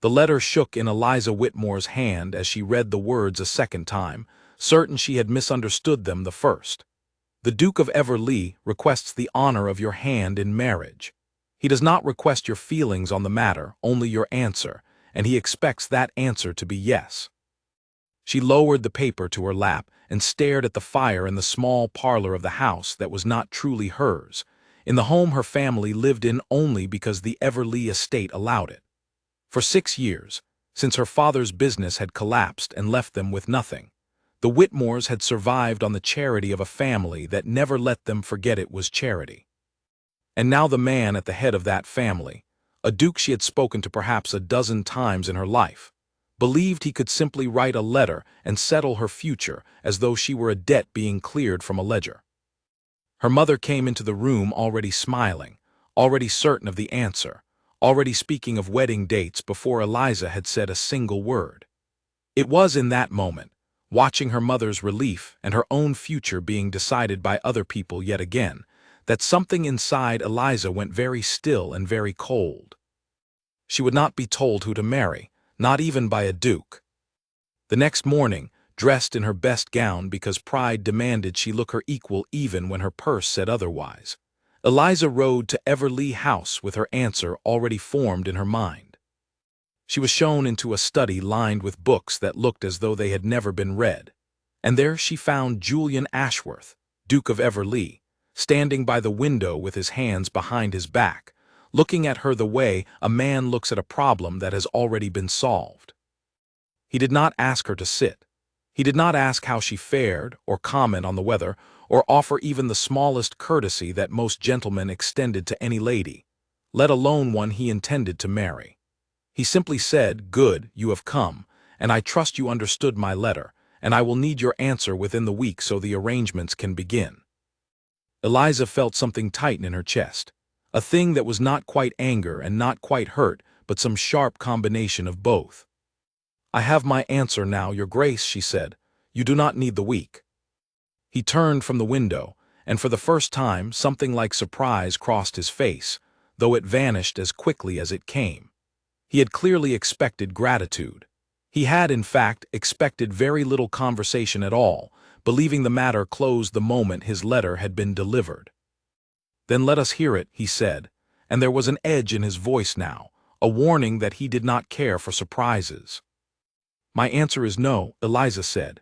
The letter shook in Eliza Whitmore's hand as she read the words a second time, certain she had misunderstood them the first. The Duke of Everleigh requests the honor of your hand in marriage. He does not request your feelings on the matter, only your answer, and he expects that answer to be yes. She lowered the paper to her lap and stared at the fire in the small parlor of the house that was not truly hers, in the home her family lived in only because the Everleigh estate allowed it. For 6 years, since her father's business had collapsed and left them with nothing, the Whitmores had survived on the charity of a family that never let them forget it was charity. And now the man at the head of that family, a duke she had spoken to perhaps a dozen times in her life, believed he could simply write a letter and settle her future as though she were a debt being cleared from a ledger. Her mother came into the room already smiling, already certain of the answer, already speaking of wedding dates before Eliza had said a single word. It was in that moment, watching her mother's relief and her own future being decided by other people yet again, that something inside Eliza went very still and very cold. She would not be told who to marry, not even by a duke. The next morning, dressed in her best gown because pride demanded she look her equal even when her purse said otherwise, Eliza rode to Everleigh House with her answer already formed in her mind. She was shown into a study lined with books that looked as though they had never been read, and there she found Julian Ashworth, Duke of Everleigh, standing by the window with his hands behind his back, looking at her the way a man looks at a problem that has already been solved. He did not ask her to sit. He did not ask how she fared, or comment on the weather, or offer even the smallest courtesy that most gentlemen extended to any lady, let alone one he intended to marry. He simply said, "Good, you have come, and I trust you understood my letter, and I will need your answer within the week so the arrangements can begin." Eliza felt something tighten in her chest, a thing that was not quite anger and not quite hurt, but some sharp combination of both. "I have my answer now, your grace," she said. "You do not need the week." He turned from the window, and for the first time something like surprise crossed his face, though it vanished as quickly as it came. He had clearly expected gratitude. He had, in fact, expected very little conversation at all, believing the matter closed the moment his letter had been delivered. "Then let us hear it," he said, and there was an edge in his voice now, a warning that he did not care for surprises. "My answer is no," Eliza said.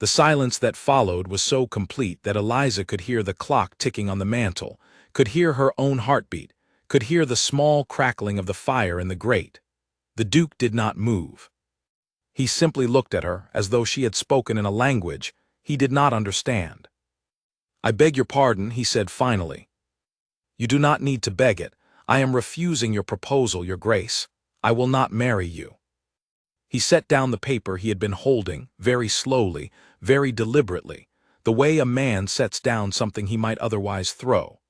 The silence that followed was so complete that Eliza could hear the clock ticking on the mantel, could hear her own heartbeat, could hear the small crackling of the fire in the grate. The Duke did not move. He simply looked at her as though she had spoken in a language he did not understand. "I beg your pardon," he said finally. "You do not need to beg it. I am refusing your proposal, your grace. I will not marry you." He set down the paper he had been holding, very slowly, very deliberately, the way a man sets down something he might otherwise throw.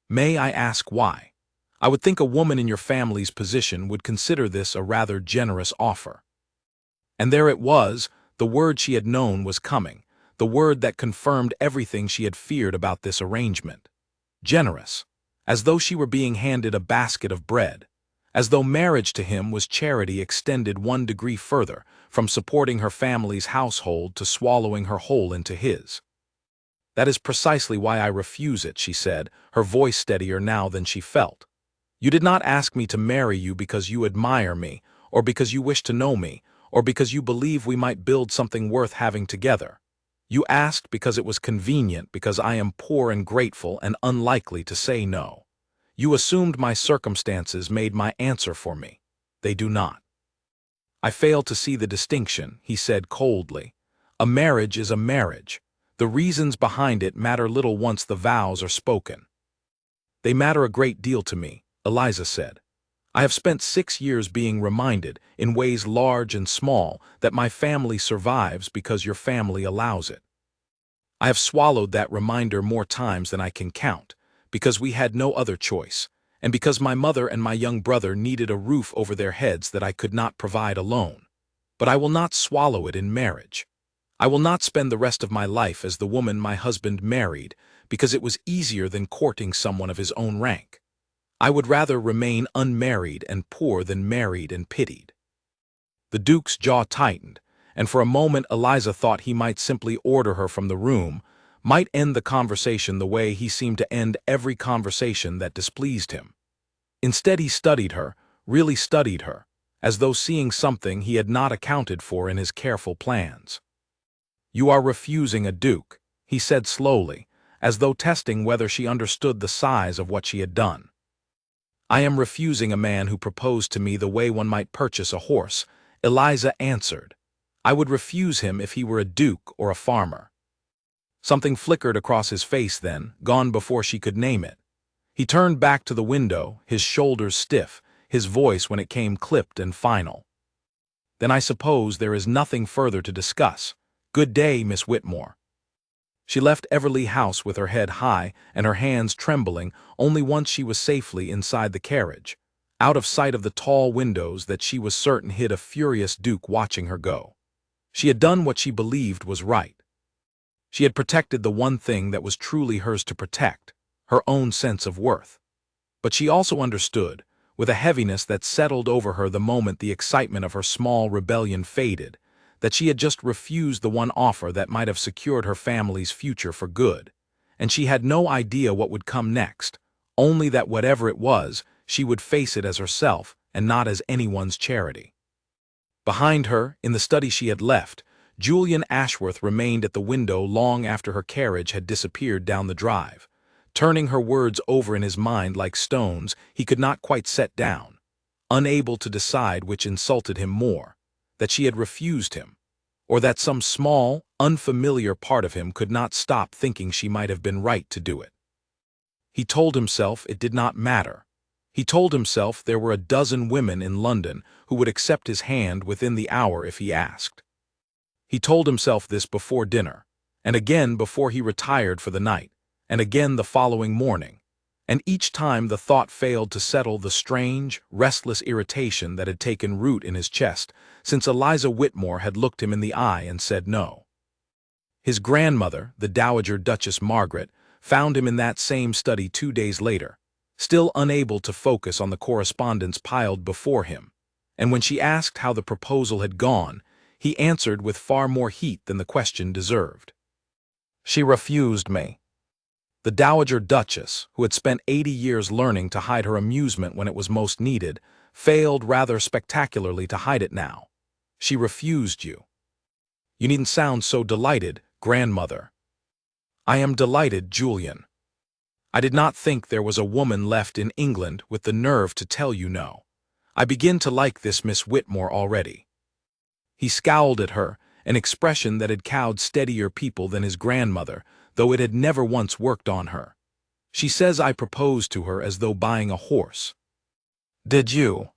"May I ask why? I would think a woman in your family's position would consider this a rather generous offer." And there it was, the word she had known was coming, the word that confirmed everything she had feared about this arrangement. Generous, as though she were being handed a basket of bread, as though marriage to him was charity extended 1 degree further, from supporting her family's household to swallowing her whole into his. "That is precisely why I refuse it," she said, her voice steadier now than she felt. "You did not ask me to marry you because you admire me, or because you wish to know me, or because you believe we might build something worth having together. You asked because it was convenient, because I am poor and grateful and unlikely to say no. You assumed my circumstances made my answer for me. They do not." "I fail to see the distinction," he said coldly. "A marriage is a marriage. The reasons behind it matter little once the vows are spoken." "They matter a great deal to me," Eliza said. "I have spent 6 years being reminded, in ways large and small, that my family survives because your family allows it. I have swallowed that reminder more times than I can count, because we had no other choice, and because my mother and my young brother needed a roof over their heads that I could not provide alone. But I will not swallow it in marriage. I will not spend the rest of my life as the woman my husband married, because it was easier than courting someone of his own rank. I would rather remain unmarried and poor than married and pitied." The Duke's jaw tightened, and for a moment Eliza thought he might simply order her from the room, might end the conversation the way he seemed to end every conversation that displeased him. Instead he studied her, really studied her, as though seeing something he had not accounted for in his careful plans. "You are refusing a duke," he said slowly, as though testing whether she understood the size of what she had done. "I am refusing a man who proposed to me the way one might purchase a horse," Eliza answered. "I would refuse him if he were a duke or a farmer." Something flickered across his face then, gone before she could name it. He turned back to the window, his shoulders stiff, his voice when it came clipped and final. "Then I suppose there is nothing further to discuss. Good day, Miss Whitmore." She left Everleigh House with her head high and her hands trembling only once she was safely inside the carriage, out of sight of the tall windows that she was certain hid a furious Duke watching her go. She had done what she believed was right. She had protected the one thing that was truly hers to protect, her own sense of worth. But she also understood, with a heaviness that settled over her the moment the excitement of her small rebellion faded, that she had just refused the one offer that might have secured her family's future for good, and she had no idea what would come next, only that whatever it was, she would face it as herself and not as anyone's charity. Behind her, in the study she had left, Julian Ashworth remained at the window long after her carriage had disappeared down the drive, turning her words over in his mind like stones he could not quite set down, unable to decide which insulted him more, that she had refused him, or that some small, unfamiliar part of him could not stop thinking she might have been right to do it. He told himself it did not matter. He told himself there were a dozen women in London who would accept his hand within the hour if he asked. He told himself this before dinner, and again before he retired for the night, and again the following morning, and each time the thought failed to settle the strange, restless irritation that had taken root in his chest since Eliza Whitmore had looked him in the eye and said no. His grandmother, the Dowager Duchess Margaret, found him in that same study 2 days later, still unable to focus on the correspondence piled before him, and when she asked how the proposal had gone, he answered with far more heat than the question deserved. "She refused me." The Dowager Duchess, who had spent 80 years learning to hide her amusement when it was most needed, failed rather spectacularly to hide it now. "She refused you." "You needn't sound so delighted, grandmother." "I am delighted, Julian. I did not think there was a woman left in England with the nerve to tell you no. I begin to like this Miss Whitmore already." He scowled at her, an expression that had cowed steadier people than his grandmother, though it had never once worked on her. "She says I proposed to her as though buying a horse." "Did you?"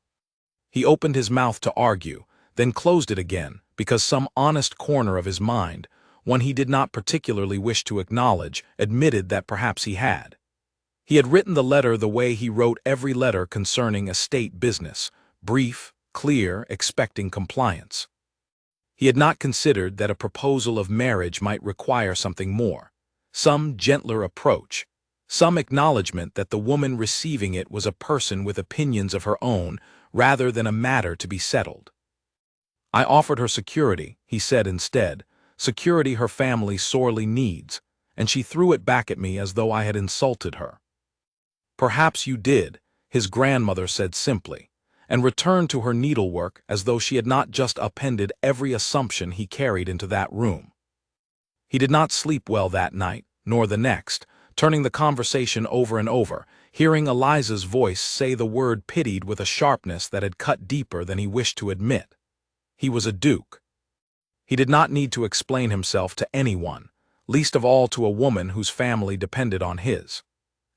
He opened his mouth to argue, then closed it again, because some honest corner of his mind, one he did not particularly wish to acknowledge, admitted that perhaps he had. He had written the letter the way he wrote every letter concerning estate business, brief, clear, expecting compliance. He had not considered that a proposal of marriage might require something more, some gentler approach, some acknowledgement that the woman receiving it was a person with opinions of her own rather than a matter to be settled. "I offered her security," he said instead, "security her family sorely needs, and she threw it back at me as though I had insulted her." "Perhaps you did," his grandmother said simply, and returned to her needlework as though she had not just appended every assumption he carried into that room. He did not sleep well that night, nor the next, turning the conversation over and over, hearing Eliza's voice say the word pitied with a sharpness that had cut deeper than he wished to admit. He was a duke. He did not need to explain himself to anyone, least of all to a woman whose family depended on his.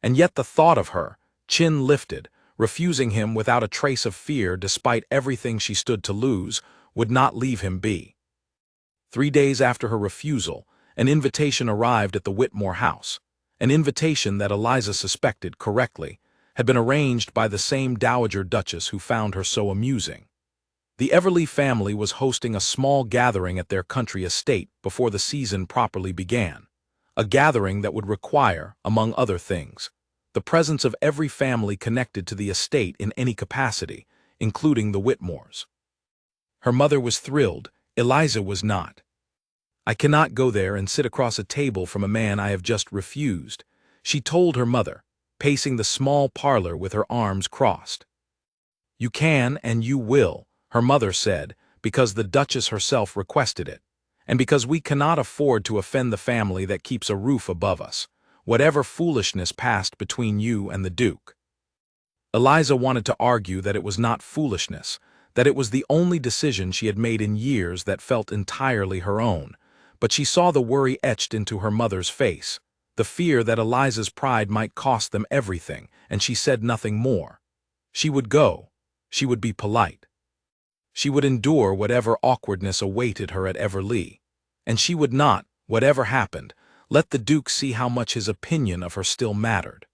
And yet the thought of her, chin lifted, refusing him without a trace of fear despite everything she stood to lose, would not leave him be. 3 days after her refusal, an invitation arrived at the Whitmore house, an invitation that Eliza suspected correctly had been arranged by the same Dowager Duchess who found her so amusing. The Everleigh family was hosting a small gathering at their country estate before the season properly began, a gathering that would require, among other things, the presence of every family connected to the estate in any capacity, including the Whitmores. Her mother was thrilled, Eliza was not. "I cannot go there and sit across a table from a man I have just refused," she told her mother, pacing the small parlor with her arms crossed. "You can and you will," her mother said, "because the Duchess herself requested it, and because we cannot afford to offend the family that keeps a roof above us, whatever foolishness passed between you and the Duke." Eliza wanted to argue that it was not foolishness, that it was the only decision she had made in years that felt entirely her own, but she saw the worry etched into her mother's face, the fear that Eliza's pride might cost them everything, and she said nothing more. She would go. She would be polite. She would endure whatever awkwardness awaited her at Everleigh, and she would not, whatever happened, let the Duke see how much his opinion of her still mattered.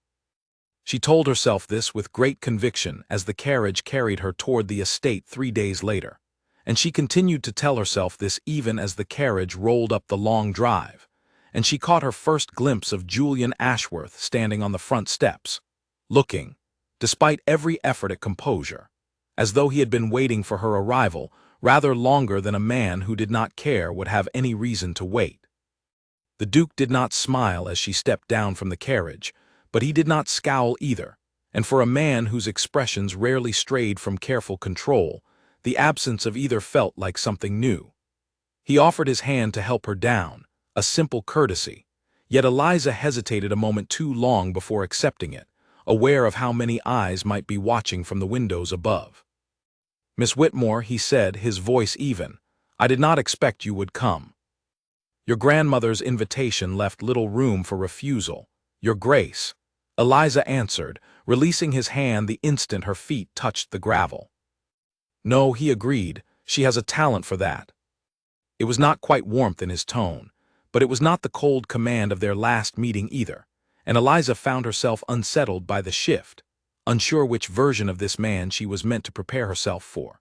She told herself this with great conviction as the carriage carried her toward the estate 3 days later, and she continued to tell herself this even as the carriage rolled up the long drive, and she caught her first glimpse of Julian Ashworth standing on the front steps, looking, despite every effort at composure, as though he had been waiting for her arrival rather longer than a man who did not care would have any reason to wait. The Duke did not smile as she stepped down from the carriage, but he did not scowl either, and for a man whose expressions rarely strayed from careful control, the absence of either felt like something new. He offered his hand to help her down, a simple courtesy, yet Eliza hesitated a moment too long before accepting it, aware of how many eyes might be watching from the windows above. "Miss Whitmore," he said, his voice even, "I did not expect you would come. Your grandmother's invitation left little room for refusal, Your Grace," Eliza answered, releasing his hand the instant her feet touched the gravel. "No," he agreed, "she has a talent for that." It was not quite warmth in his tone, but it was not the cold command of their last meeting either, and Eliza found herself unsettled by the shift, unsure which version of this man she was meant to prepare herself for.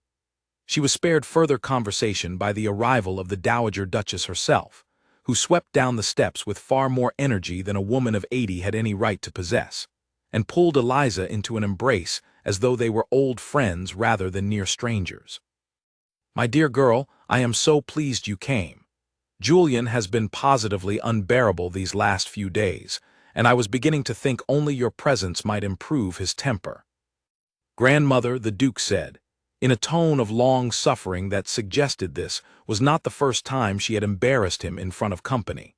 She was spared further conversation by the arrival of the Dowager Duchess herself, who swept down the steps with far more energy than a woman of 80 had any right to possess, and pulled Eliza into an embrace as though they were old friends rather than near strangers. "My dear girl, I am so pleased you came. Julian has been positively unbearable these last few days, and I was beginning to think only your presence might improve his temper." "Grandmother," the Duke said, in a tone of long suffering that suggested this was not the first time she had embarrassed him in front of company.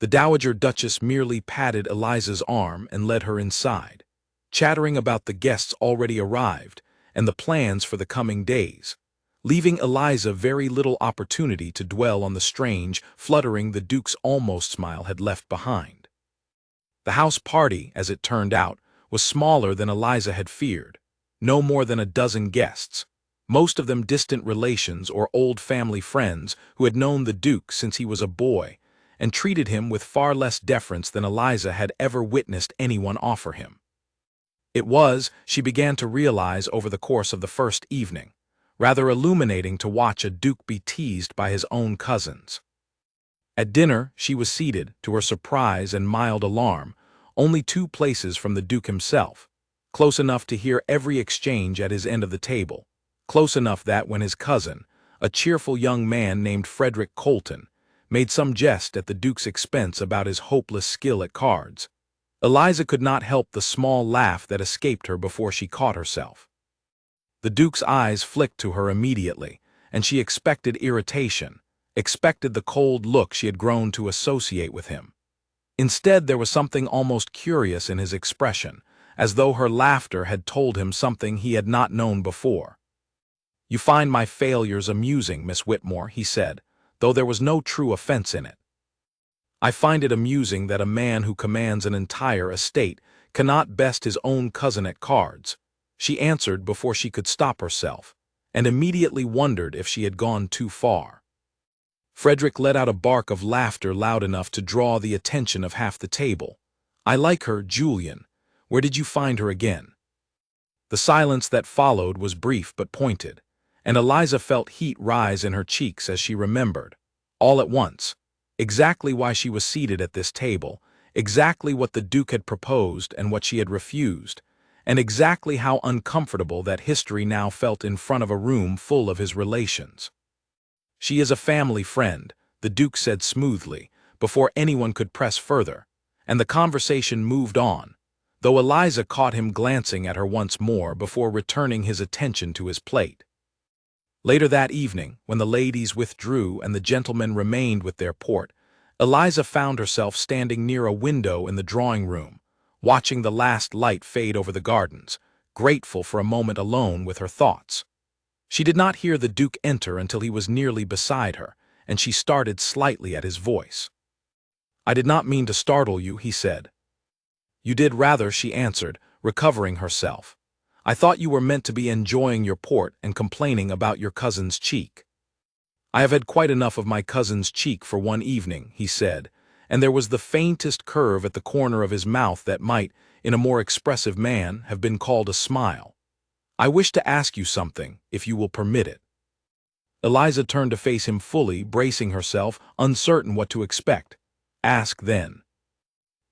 The Dowager Duchess merely patted Eliza's arm and led her inside, chattering about the guests already arrived and the plans for the coming days, leaving Eliza very little opportunity to dwell on the strange, fluttering the Duke's almost smile had left behind. The house party, as it turned out, was smaller than Eliza had feared, no more than a dozen guests, most of them distant relations or old family friends who had known the Duke since he was a boy and treated him with far less deference than Eliza had ever witnessed anyone offer him. It was, she began to realize over the course of the first evening, rather illuminating to watch a Duke be teased by his own cousins. At dinner, she was seated, to her surprise and mild alarm, only 2 places from the Duke himself, close enough to hear every exchange at his end of the table, close enough that when his cousin, a cheerful young man named Frederick Colton, made some jest at the Duke's expense about his hopeless skill at cards, Eliza could not help the small laugh that escaped her before she caught herself. The Duke's eyes flicked to her immediately, and she expected irritation, expected the cold look she had grown to associate with him. Instead, there was something almost curious in his expression, as though her laughter had told him something he had not known before. "You find my failures amusing, Miss Whitmore," he said, though there was no true offense in it. "I find it amusing that a man who commands an entire estate cannot best his own cousin at cards," she answered before she could stop herself, and immediately wondered if she had gone too far. Frederick let out a bark of laughter loud enough to draw the attention of half the table. "I like her, Julian. Where did you find her again?" The silence that followed was brief but pointed, and Eliza felt heat rise in her cheeks as she remembered, all at once, exactly why she was seated at this table, exactly what the Duke had proposed and what she had refused, and exactly how uncomfortable that history now felt in front of a room full of his relations. "She is a family friend," the Duke said smoothly, before anyone could press further, and the conversation moved on, though Eliza caught him glancing at her once more before returning his attention to his plate. Later that evening, when the ladies withdrew and the gentlemen remained with their port, Eliza found herself standing near a window in the drawing-room, watching the last light fade over the gardens, grateful for a moment alone with her thoughts. She did not hear the Duke enter until he was nearly beside her, and she started slightly at his voice. "I did not mean to startle you," he said. "You did rather," she answered, recovering herself. "I thought you were meant to be enjoying your port and complaining about your cousin's cheek." "I have had quite enough of my cousin's cheek for one evening," he said, and there was the faintest curve at the corner of his mouth that might, in a more expressive man, have been called a smile. "I wish to ask you something, if you will permit it." Eliza turned to face him fully, bracing herself, uncertain what to expect. "Ask then."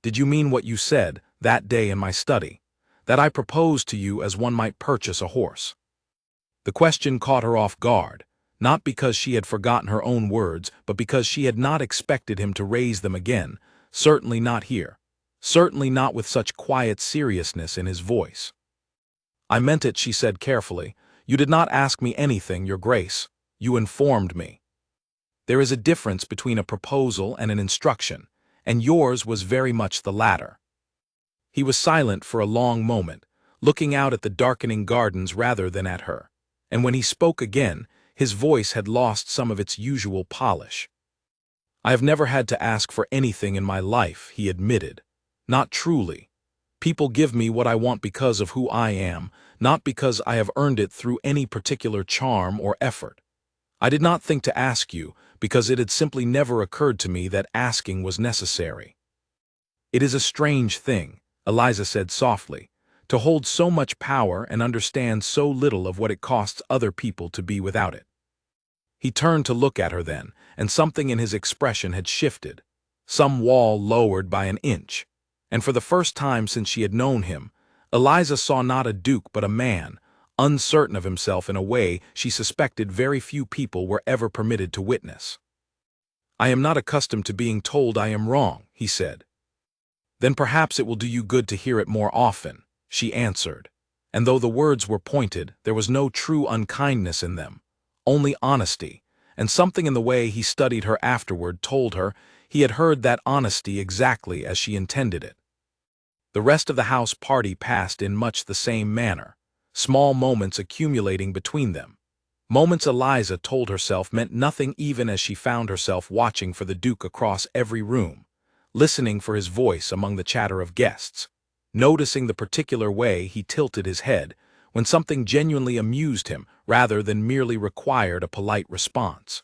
"Did you mean what you said, that day in my study? That I proposed to you as one might purchase a horse?" The question caught her off guard, not because she had forgotten her own words, but because she had not expected him to raise them again, certainly not here, certainly not with such quiet seriousness in his voice. "I meant it," she said carefully. "You did not ask me anything, Your Grace. You informed me. There is a difference between a proposal and an instruction, and yours was very much the latter." He was silent for a long moment, looking out at the darkening gardens rather than at her, and when he spoke again, his voice had lost some of its usual polish. "I have never had to ask for anything in my life," he admitted. "Not truly. People give me what I want because of who I am, not because I have earned it through any particular charm or effort. I did not think to ask you, because it had simply never occurred to me that asking was necessary." "It is a strange thing," Eliza said softly, "to hold so much power and understand so little of what it costs other people to be without it." He turned to look at her then, and something in his expression had shifted, some wall lowered by an inch, and for the first time since she had known him, Eliza saw not a duke but a man, uncertain of himself in a way she suspected very few people were ever permitted to witness. "I am not accustomed to being told I am wrong," he said. "Then perhaps it will do you good to hear it more often," she answered, and though the words were pointed, there was no true unkindness in them, only honesty, and something in the way he studied her afterward told her he had heard that honesty exactly as she intended it. The rest of the house party passed in much the same manner, small moments accumulating between them. Moments Eliza told herself meant nothing even as she found herself watching for the Duke across every room, listening for his voice among the chatter of guests, noticing the particular way he tilted his head when something genuinely amused him rather than merely required a polite response.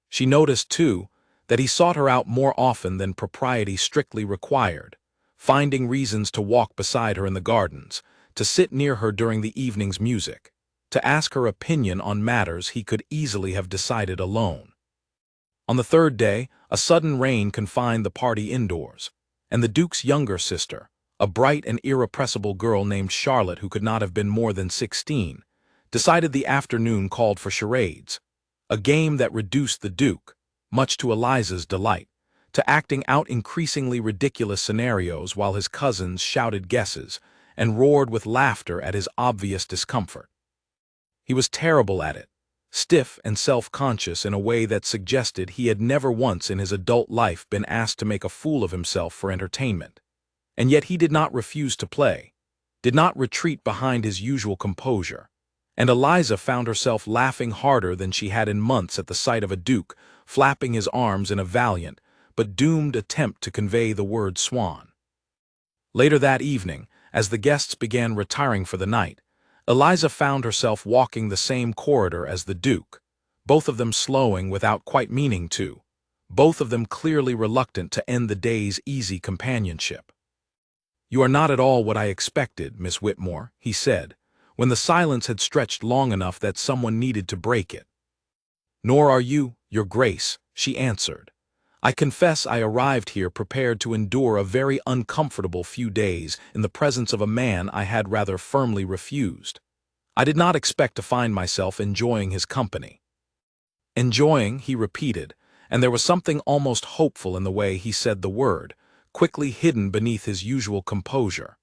She noticed, too, that he sought her out more often than propriety strictly required, finding reasons to walk beside her in the gardens, to sit near her during the evening's music, to ask her opinion on matters he could easily have decided alone. On the third day, a sudden rain confined the party indoors, and the Duke's younger sister, a bright and irrepressible girl named Charlotte who could not have been more than 16, decided the afternoon called for charades, a game that reduced the Duke, much to Eliza's delight, to acting out increasingly ridiculous scenarios while his cousins shouted guesses and roared with laughter at his obvious discomfort. He was terrible at it, stiff and self-conscious in a way that suggested he had never once in his adult life been asked to make a fool of himself for entertainment. And yet he did not refuse to play, did not retreat behind his usual composure, and Eliza found herself laughing harder than she had in months at the sight of a Duke flapping his arms in a valiant but doomed attempt to convey the word swan. Later that evening, as the guests began retiring for the night, Eliza found herself walking the same corridor as the Duke, both of them slowing without quite meaning to, both of them clearly reluctant to end the day's easy companionship. "You are not at all what I expected, Miss Whitmore," he said, when the silence had stretched long enough that someone needed to break it. "Nor are you, Your Grace," she answered. I confess I arrived here prepared to endure a very uncomfortable few days in the presence of a man I had rather firmly refused. I did not expect to find myself enjoying his company. Enjoying, he repeated, and there was something almost hopeful in the way he said the word, quickly hidden beneath his usual composure.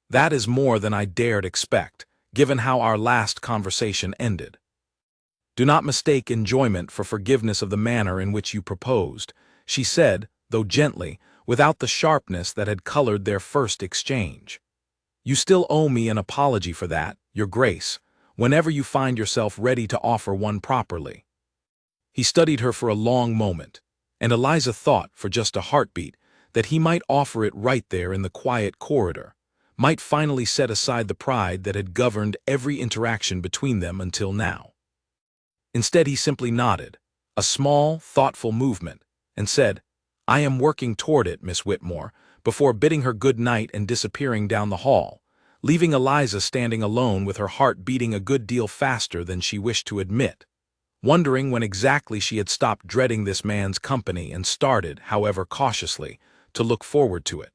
That is more than I dared expect, given how our last conversation ended. Do not mistake enjoyment for forgiveness of the manner in which you proposed, she said, though gently, without the sharpness that had colored their first exchange. You still owe me an apology for that, Your Grace, whenever you find yourself ready to offer one properly. He studied her for a long moment, and Eliza thought, for just a heartbeat, that he might offer it right there in the quiet corridor, might finally set aside the pride that had governed every interaction between them until now. Instead, he simply nodded, a small, thoughtful movement, and said, "I am working toward it, Miss Whitmore," before bidding her good night and disappearing down the hall, leaving Eliza standing alone with her heart beating a good deal faster than she wished to admit, wondering when exactly she had stopped dreading this man's company and started, however cautiously, to look forward to it.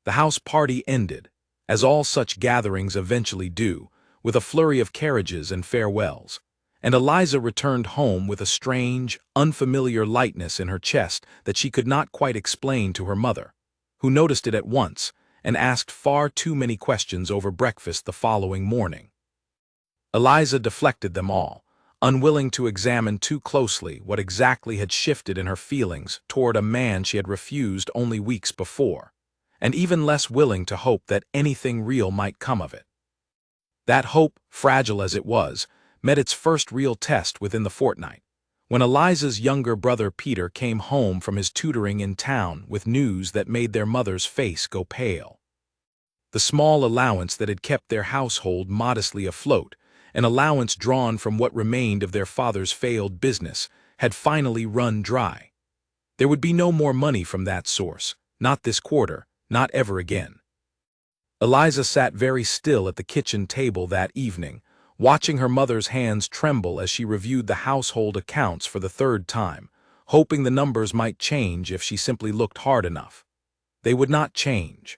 The house party ended, as all such gatherings eventually do, with a flurry of carriages and farewells, and Eliza returned home with a strange, unfamiliar lightness in her chest that she could not quite explain to her mother, who noticed it at once and asked far too many questions over breakfast the following morning. Eliza deflected them all, unwilling to examine too closely what exactly had shifted in her feelings toward a man she had refused only weeks before, and even less willing to hope that anything real might come of it. That hope, fragile as it was, met its first real test within the fortnight, when Eliza's younger brother Peter came home from his tutoring in town with news that made their mother's face go pale. The small allowance that had kept their household modestly afloat, an allowance drawn from what remained of their father's failed business, had finally run dry. There would be no more money from that source, not this quarter, not ever again. Eliza sat very still at the kitchen table that evening, watching her mother's hands tremble as she reviewed the household accounts for the third time, hoping the numbers might change if she simply looked hard enough. They would not change.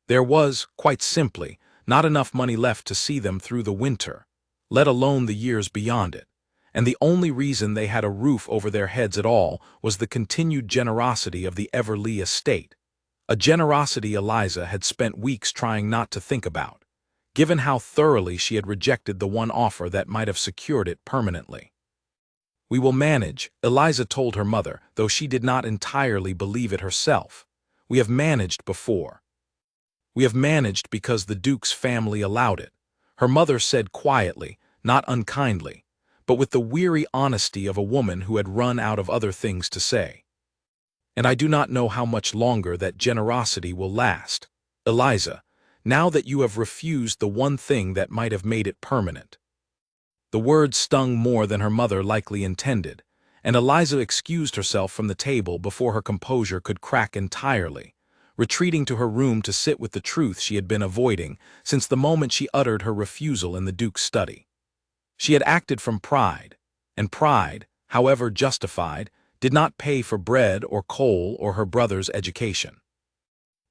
There was, quite simply, not enough money left to see them through the winter, let alone the years beyond it, and the only reason they had a roof over their heads at all was the continued generosity of the Everleigh estate, a generosity Eliza had spent weeks trying not to think about, given how thoroughly she had rejected the one offer that might have secured it permanently. "We will manage," Eliza told her mother, though she did not entirely believe it herself. "We have managed before. We have managed because the Duke's family allowed it," her mother said quietly, not unkindly, but with the weary honesty of a woman who had run out of other things to say. "And I do not know how much longer that generosity will last, Eliza, now that you have refused the one thing that might have made it permanent." The words stung more than her mother likely intended, and Eliza excused herself from the table before her composure could crack entirely, retreating to her room to sit with the truth she had been avoiding since the moment she uttered her refusal in the Duke's study. She had acted from pride, and pride, however justified, did not pay for bread or coal or her brother's education.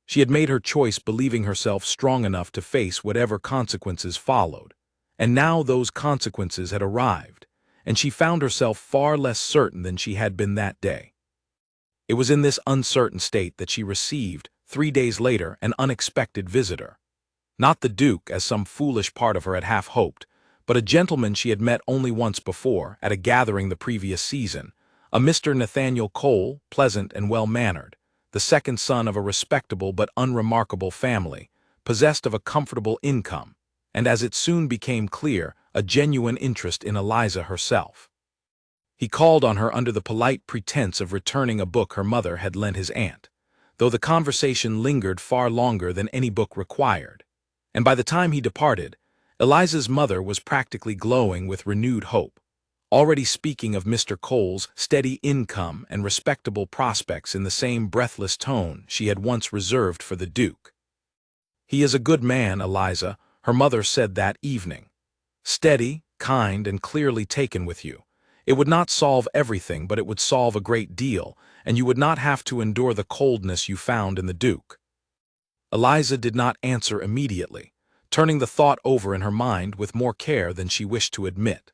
She had made her choice believing herself strong enough to face whatever consequences followed, and now those consequences had arrived, and she found herself far less certain than she had been that day. It was in this uncertain state that she received, 3 days later, an unexpected visitor. Not the Duke, as some foolish part of her had half hoped, but a gentleman she had met only once before, at a gathering the previous season, a Mr. Nathaniel Cole, pleasant and well-mannered, the second son of a respectable but unremarkable family, possessed of a comfortable income, and as it soon became clear, a genuine interest in Eliza herself. He called on her under the polite pretense of returning a book her mother had lent his aunt, though the conversation lingered far longer than any book required, and by the time he departed, Eliza's mother was practically glowing with renewed hope, already speaking of Mr. Cole's steady income and respectable prospects in the same breathless tone she had once reserved for the Duke. "He is a good man, Eliza," her mother said that evening. "Steady, kind, and clearly taken with you. It would not solve everything, but it would solve a great deal, and you would not have to endure the coldness you found in the Duke. Eliza did not answer immediately, turning the thought over in her mind with more care than she wished to admit.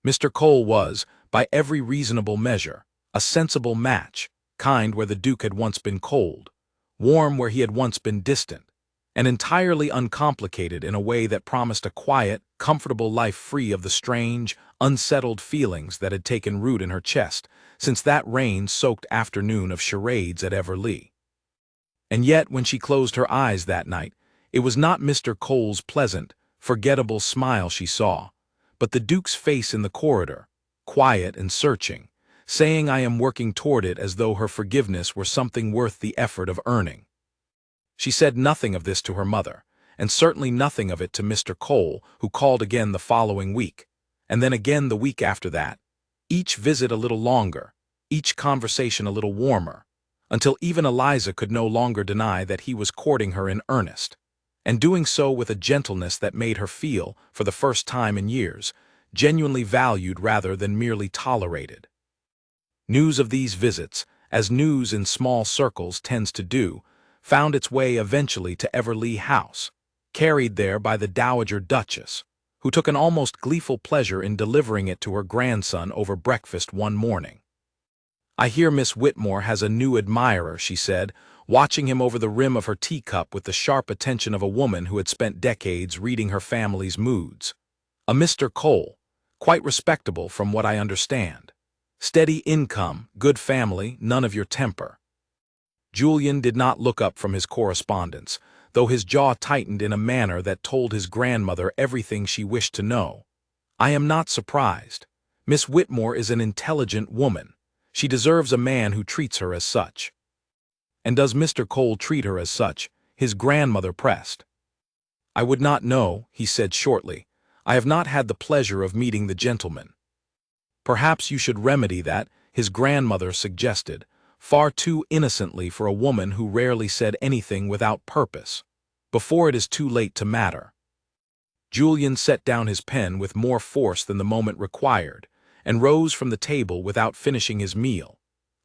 Mr. Cole was, by every reasonable measure, a sensible match, kind where the Duke had once been cold, warm where he had once been distant, and entirely uncomplicated in a way that promised a quiet, comfortable life free of the strange, unsettled feelings that had taken root in her chest since that rain-soaked afternoon of charades at Everleigh. And yet, when she closed her eyes that night, it was not Mr. Cole's pleasant, forgettable smile she saw, but the Duke's face in the corridor, quiet and searching, saying I am working toward it as though her forgiveness were something worth the effort of earning. She said nothing of this to her mother, and certainly nothing of it to Mr. Cole, who called again the following week, and then again the week after that, each visit a little longer, each conversation a little warmer, until even Eliza could no longer deny that he was courting her in earnest, and doing so with a gentleness that made her feel, for the first time in years, genuinely valued rather than merely tolerated. News of these visits, as news in small circles tends to do, found its way eventually to Everleigh House, carried there by the Dowager Duchess, who took an almost gleeful pleasure in delivering it to her grandson over breakfast one morning. I hear Miss Whitmore has a new admirer, she said, watching him over the rim of her teacup with the sharp attention of a woman who had spent decades reading her family's moods. A Mr. Cole, quite respectable from what I understand. Steady income, good family, none of your temper. Julian did not look up from his correspondence, though his jaw tightened in a manner that told his grandmother everything she wished to know. I am not surprised. Miss Whitmore is an intelligent woman. She deserves a man who treats her as such. And does Mr. Cole treat her as such? His grandmother pressed. I would not know, he said shortly. I have not had the pleasure of meeting the gentleman. Perhaps you should remedy that, his grandmother suggested, far too innocently for a woman who rarely said anything without purpose, before it is too late to matter. Julian set down his pen with more force than the moment required, and rose from the table without finishing his meal,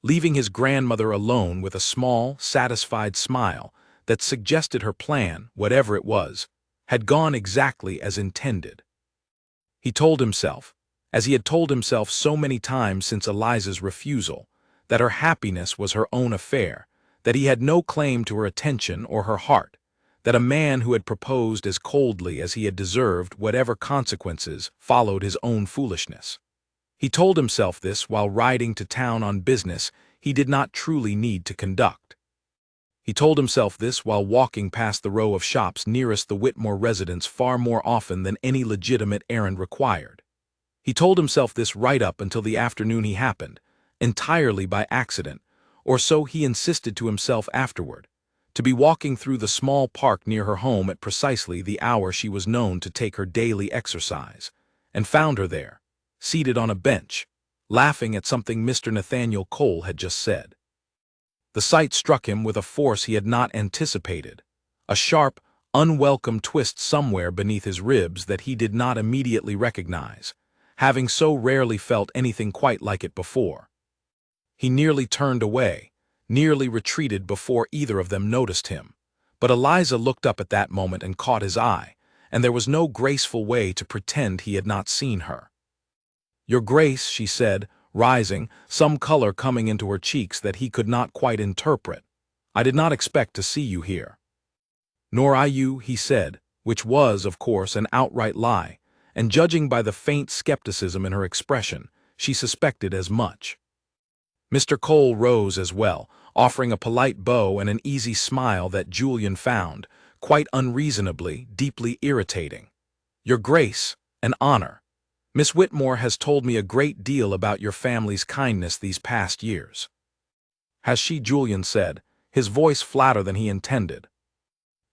leaving his grandmother alone with a small, satisfied smile that suggested her plan, whatever it was, had gone exactly as intended. He told himself, as he had told himself so many times since Eliza's refusal, that her happiness was her own affair, that he had no claim to her attention or her heart, that a man who had proposed as coldly as he had deserved whatever consequences followed his own foolishness. He told himself this while riding to town on business he did not truly need to conduct. He told himself this while walking past the row of shops nearest the Whitmore residence far more often than any legitimate errand required. He told himself this right up until the afternoon he happened, entirely by accident, or so he insisted to himself afterward, to be walking through the small park near her home at precisely the hour she was known to take her daily exercise, and found her there, seated on a bench, laughing at something Mr. Nathaniel Cole had just said. The sight struck him with a force he had not anticipated, a sharp, unwelcome twist somewhere beneath his ribs that he did not immediately recognize, having so rarely felt anything quite like it before. He nearly turned away, nearly retreated before either of them noticed him, but Eliza looked up at that moment and caught his eye, and there was no graceful way to pretend he had not seen her. "Your Grace," she said, rising, some color coming into her cheeks that he could not quite interpret, "I did not expect to see you here." "Nor I you," he said, which was, of course, an outright lie, and judging by the faint skepticism in her expression, she suspected as much. Mr. Cole rose as well, offering a polite bow and an easy smile that Julian found, quite unreasonably, deeply irritating. "Your Grace, an honor. Miss Whitmore has told me a great deal about your family's kindness these past years." "Has she?" Julian said, his voice flatter than he intended.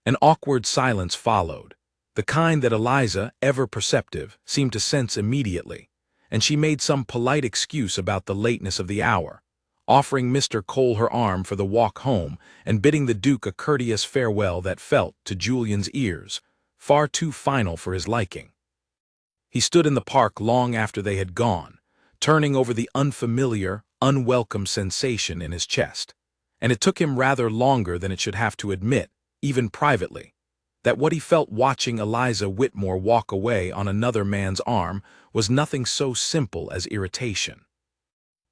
An awkward silence followed, the kind that Eliza, ever perceptive, seemed to sense immediately, and she made some polite excuse about the lateness of the hour, offering Mr. Cole her arm for the walk home and bidding the Duke a courteous farewell that felt, to Julian's ears, far too final for his liking. He stood in the park long after they had gone, turning over the unfamiliar, unwelcome sensation in his chest. And it took him rather longer than it should have to admit, even privately, that what he felt watching Eliza Whitmore walk away on another man's arm was nothing so simple as irritation.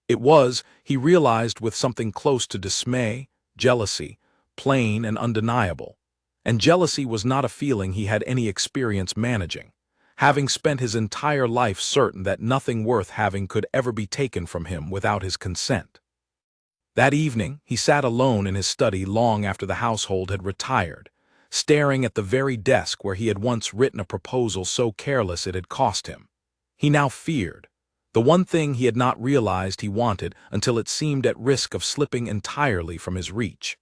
It was, he realized, with something close to dismay, jealousy, plain and undeniable. And jealousy was not a feeling he had any experience managing, having spent his entire life certain that nothing worth having could ever be taken from him without his consent. That evening, he sat alone in his study long after the household had retired, staring at the very desk where he had once written a proposal so careless it had cost him. He now feared, the one thing he had not realized he wanted until it seemed at risk of slipping entirely from his reach.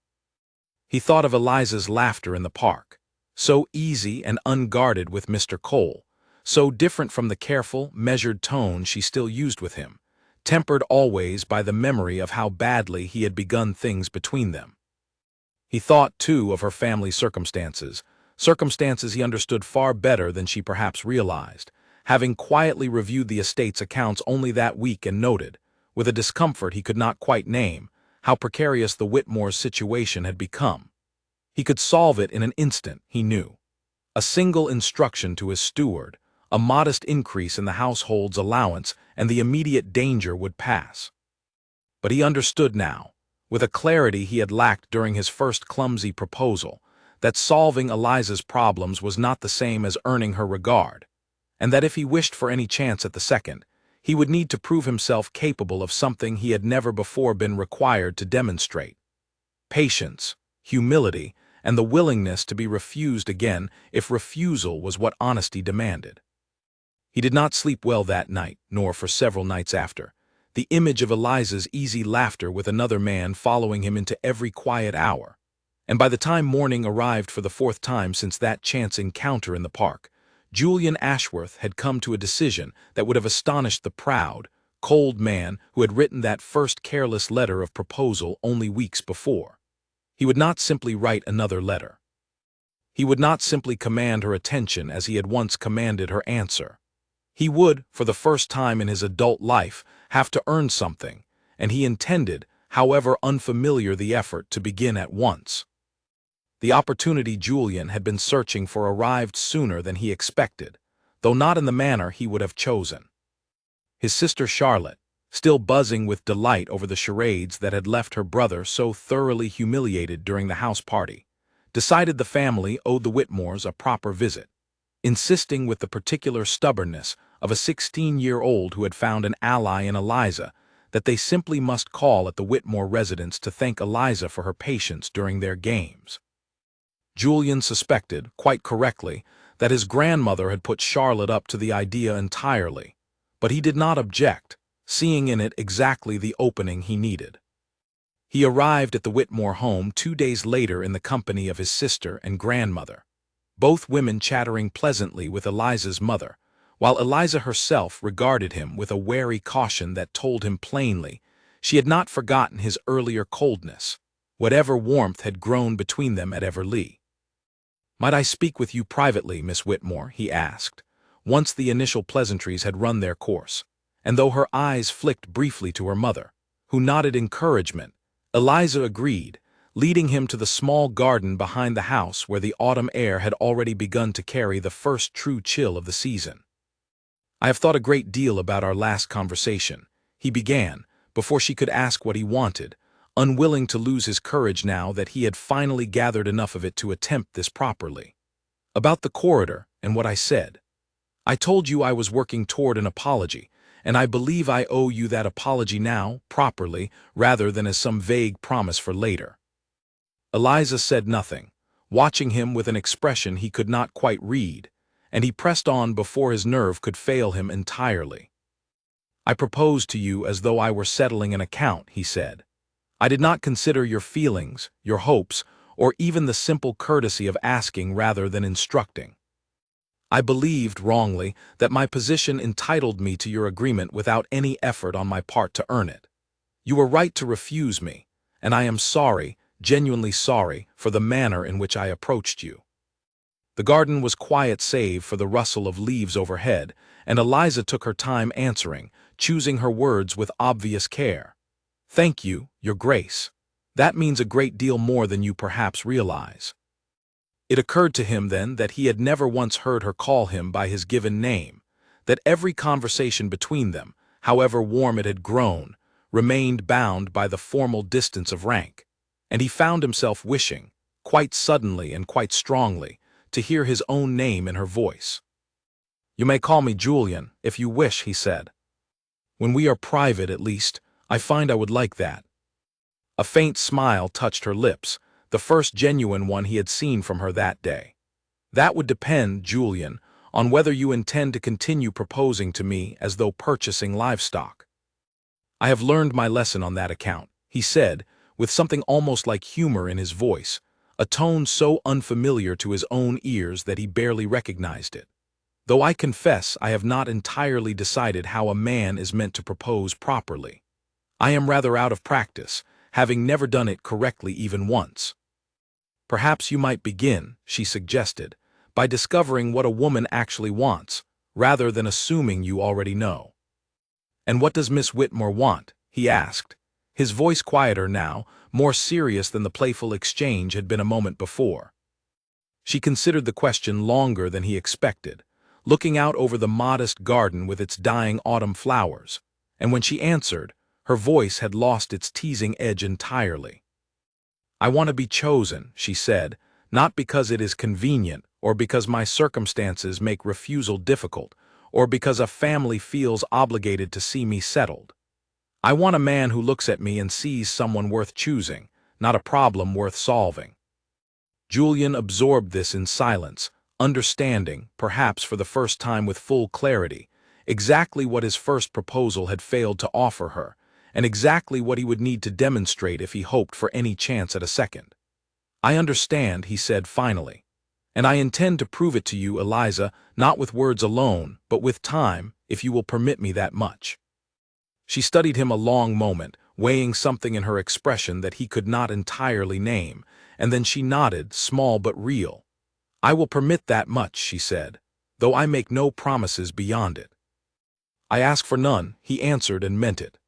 He thought of Eliza's laughter in the park, so easy and unguarded with Mr. Cole, so different from the careful, measured tone she still used with him, tempered always by the memory of how badly he had begun things between them. He thought, too, of her family circumstances he understood far better than she perhaps realized, having quietly reviewed the estate's accounts only that week and noted, with a discomfort he could not quite name, how precarious the Whitmores' situation had become. He could solve it in an instant, he knew. A single instruction to his steward, a modest increase in the household's allowance, and the immediate danger would pass. But he understood now, with a clarity he had lacked during his first clumsy proposal, that solving Eliza's problems was not the same as earning her regard, and that if he wished for any chance at the second, he would need to prove himself capable of something he had never before been required to demonstrate: patience, humility, and the willingness to be refused again if refusal was what honesty demanded. He did not sleep well that night, nor for several nights after, the image of Eliza's easy laughter with another man following him into every quiet hour. And by the time morning arrived for the fourth time since that chance encounter in the park, Julian Ashworth had come to a decision that would have astonished the proud, cold man who had written that first careless letter of proposal only weeks before. He would not simply write another letter. He would not simply command her attention as he had once commanded her answer. He would, for the first time in his adult life, have to earn something, and he intended, however unfamiliar the effort, to begin at once. The opportunity Julian had been searching for arrived sooner than he expected, though not in the manner he would have chosen. His sister Charlotte, still buzzing with delight over the charades that had left her brother so thoroughly humiliated during the house party, decided the family owed the Whitmores a proper visit, insisting with the particular stubbornness of a 16-year-old who had found an ally in Eliza that they simply must call at the Whitmore residence to thank Eliza for her patience during their games. Julian suspected, quite correctly, that his grandmother had put Charlotte up to the idea entirely, but he did not object, seeing in it exactly the opening he needed. He arrived at the Whitmore home 2 days later in the company of his sister and grandmother, both women chattering pleasantly with Eliza's mother, while Eliza herself regarded him with a wary caution that told him plainly she had not forgotten his earlier coldness, whatever warmth had grown between them at Everleigh. "Might I speak with you privately, Miss Whitmore?" he asked, once the initial pleasantries had run their course, and though her eyes flicked briefly to her mother, who nodded encouragement, Eliza agreed, leading him to the small garden behind the house where the autumn air had already begun to carry the first true chill of the season. "I have thought a great deal about our last conversation," he began, before she could ask what he wanted, unwilling to lose his courage now that he had finally gathered enough of it to attempt this properly. "About the corridor and what I said. I told you I was working toward an apology, and I believe I owe you that apology now, properly, rather than as some vague promise for later." Eliza said nothing, watching him with an expression he could not quite read, and he pressed on before his nerve could fail him entirely. "I proposed to you as though I were settling an account," he said. "I did not consider your feelings, your hopes, or even the simple courtesy of asking rather than instructing. I believed, wrongly, that my position entitled me to your agreement without any effort on my part to earn it. You were right to refuse me, and I am sorry, genuinely sorry, for the manner in which I approached you." The garden was quiet save for the rustle of leaves overhead, and Eliza took her time answering, choosing her words with obvious care. "Thank you, Your Grace. That means a great deal more than you perhaps realize." It occurred to him then that he had never once heard her call him by his given name, that every conversation between them, however warm it had grown, remained bound by the formal distance of rank, and he found himself wishing, quite suddenly and quite strongly, to hear his own name in her voice. "You may call me Julian, if you wish," he said. "When we are private, at least, I find I would like that." A faint smile touched her lips, the first genuine one he had seen from her that day. "That would depend, Julian, on whether you intend to continue proposing to me as though purchasing livestock." "I have learned my lesson on that account," he said, with something almost like humor in his voice, a tone so unfamiliar to his own ears that he barely recognized it. "Though I confess I have not entirely decided how a man is meant to propose properly. I am rather out of practice, having never done it correctly even once." "Perhaps you might begin," she suggested, "by discovering what a woman actually wants, rather than assuming you already know." "And what does Miss Whitmore want?" he asked, his voice quieter now, more serious than the playful exchange had been a moment before. She considered the question longer than he expected, looking out over the modest garden with its dying autumn flowers, and when she answered, her voice had lost its teasing edge entirely. "I want to be chosen," she said, "not because it is convenient, or because my circumstances make refusal difficult, or because a family feels obligated to see me settled. I want a man who looks at me and sees someone worth choosing, not a problem worth solving." Julian absorbed this in silence, understanding, perhaps for the first time with full clarity, exactly what his first proposal had failed to offer her, and exactly what he would need to demonstrate if he hoped for any chance at a second. "I understand," he said finally, "and I intend to prove it to you, Eliza, not with words alone, but with time, if you will permit me that much." She studied him a long moment, weighing something in her expression that he could not entirely name, and then she nodded, small but real. "I will permit that much," she said, "though I make no promises beyond it." "I ask for none," he answered and meant it.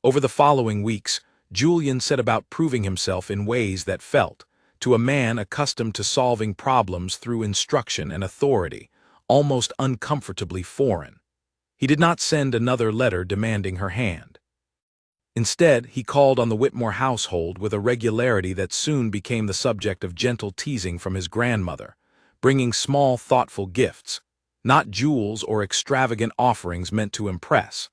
Over the following weeks, Julian set about proving himself in ways that felt, to a man accustomed to solving problems through instruction and authority, almost uncomfortably foreign. He did not send another letter demanding her hand. Instead, he called on the Whitmore household with a regularity that soon became the subject of gentle teasing from his grandmother, bringing small, thoughtful gifts, not jewels or extravagant offerings meant to impress,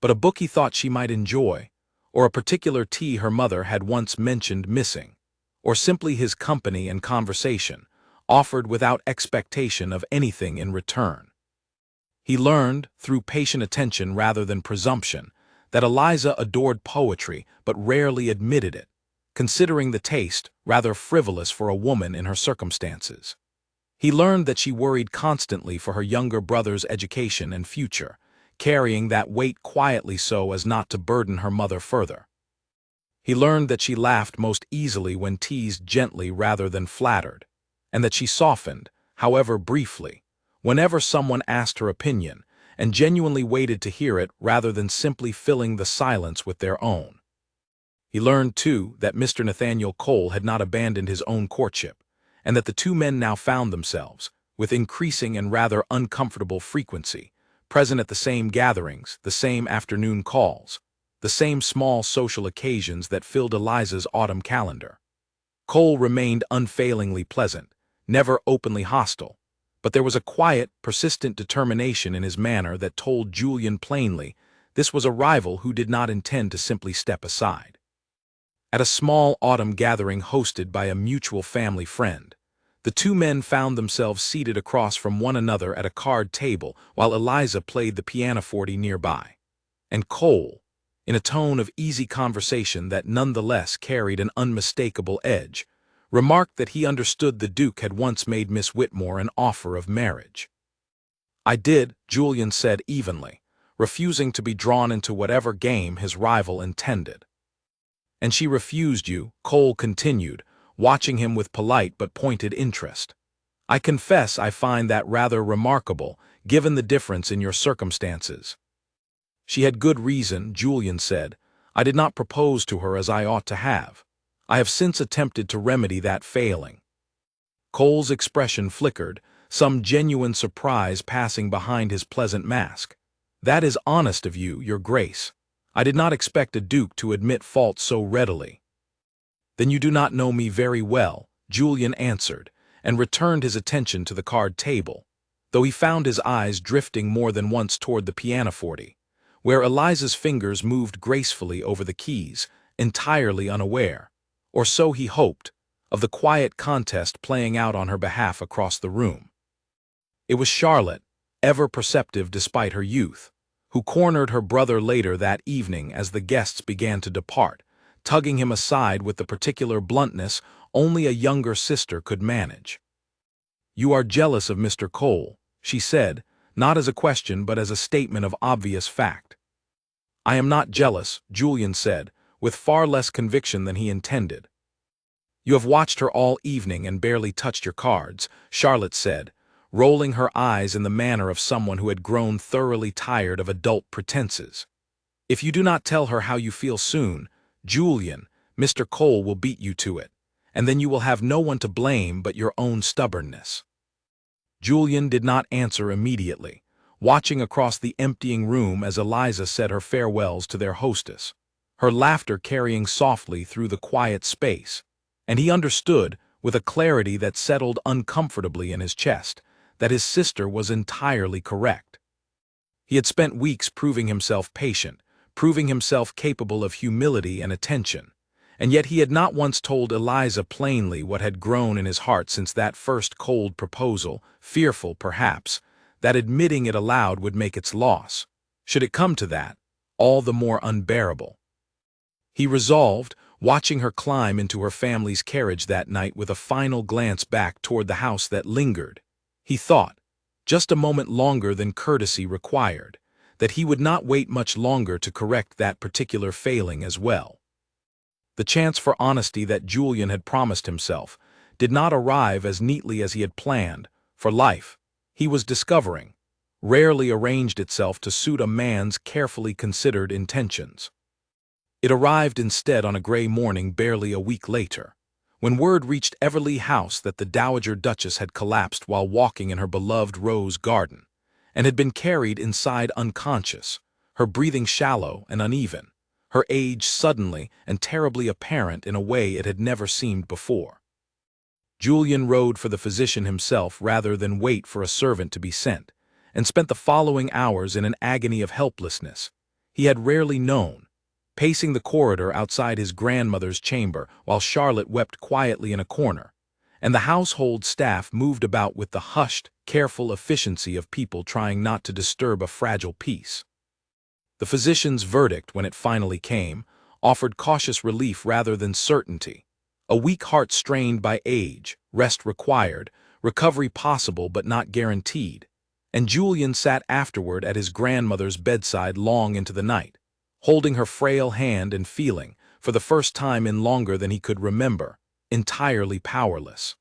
but a book he thought she might enjoy, or a particular tea her mother had once mentioned missing, or simply his company and conversation, offered without expectation of anything in return. He learned, through patient attention rather than presumption, that Eliza adored poetry but rarely admitted it, considering the taste rather frivolous for a woman in her circumstances. He learned that she worried constantly for her younger brother's education and future, carrying that weight quietly so as not to burden her mother further. He learned that she laughed most easily when teased gently rather than flattered, and that she softened, however briefly, whenever someone asked her opinion, and genuinely waited to hear it rather than simply filling the silence with their own. He learned, too, that Mr. Nathaniel Cole had not abandoned his own courtship, and that the two men now found themselves, with increasing and rather uncomfortable frequency, present at the same gatherings, the same afternoon calls, the same small social occasions that filled Eliza's autumn calendar. Cole remained unfailingly pleasant, never openly hostile, but there was a quiet, persistent determination in his manner that told Julian plainly this was a rival who did not intend to simply step aside. At a small autumn gathering hosted by a mutual family friend, the two men found themselves seated across from one another at a card table while Eliza played the pianoforte nearby, and Cole, in a tone of easy conversation that nonetheless carried an unmistakable edge, remarked that he understood the Duke had once made Miss Whitmore an offer of marriage. "I did," Julian said evenly, refusing to be drawn into whatever game his rival intended. "And she refused you," Cole continued, watching him with polite but pointed interest. I confess I find that rather remarkable, given the difference in your circumstances. She had good reason, Julian said. I did not propose to her as I ought to have. I have since attempted to remedy that failing. Cole's expression flickered, some genuine surprise passing behind his pleasant mask. That is honest of you, Your Grace. I did not expect a duke to admit fault so readily. Then you do not know me very well, Julian answered, and returned his attention to the card table, though he found his eyes drifting more than once toward the pianoforte, where Eliza's fingers moved gracefully over the keys, entirely unaware, or so he hoped, of the quiet contest playing out on her behalf across the room. It was Charlotte, ever perceptive despite her youth, who cornered her brother later that evening as the guests began to depart, tugging him aside with the particular bluntness only a younger sister could manage. "You are jealous of Mr. Cole," she said, not as a question but as a statement of obvious fact. "I am not jealous," Julian said, with far less conviction than he intended. "You have watched her all evening and barely touched your cards," Charlotte said, rolling her eyes in the manner of someone who had grown thoroughly tired of adult pretenses. "If you do not tell her how you feel soon, Julian, Mr. Cole will beat you to it, and then you will have no one to blame but your own stubbornness." Julian did not answer immediately, watching across the emptying room as Eliza said her farewells to their hostess, her laughter carrying softly through the quiet space, and he understood, with a clarity that settled uncomfortably in his chest, that his sister was entirely correct. He had spent weeks proving himself patient, proving himself capable of humility and attention, and yet he had not once told Eliza plainly what had grown in his heart since that first cold proposal, fearful, perhaps, that admitting it aloud would make its loss, should it come to that, all the more unbearable. He resolved, watching her climb into her family's carriage that night with a final glance back toward the house that lingered, he thought, just a moment longer than courtesy required, that he would not wait much longer to correct that particular failing as well. The chance for honesty that Julian had promised himself did not arrive as neatly as he had planned, for life, he was discovering, rarely arranged itself to suit a man's carefully considered intentions. It arrived instead on a gray morning barely a week later, when word reached Everleigh House that the Dowager Duchess had collapsed while walking in her beloved rose garden, and had been carried inside unconscious, her breathing shallow and uneven, her age suddenly and terribly apparent in a way it had never seemed before. Julian rode for the physician himself rather than wait for a servant to be sent, and spent the following hours in an agony of helplessness he had rarely known, pacing the corridor outside his grandmother's chamber while Charlotte wept quietly in a corner, and the household staff moved about with the hushed, careful efficiency of people trying not to disturb a fragile peace. The physician's verdict, when it finally came, offered cautious relief rather than certainty. A weak heart strained by age, rest required, recovery possible but not guaranteed, and Julian sat afterward at his grandmother's bedside long into the night, holding her frail hand and feeling, for the first time in longer than he could remember, entirely powerless.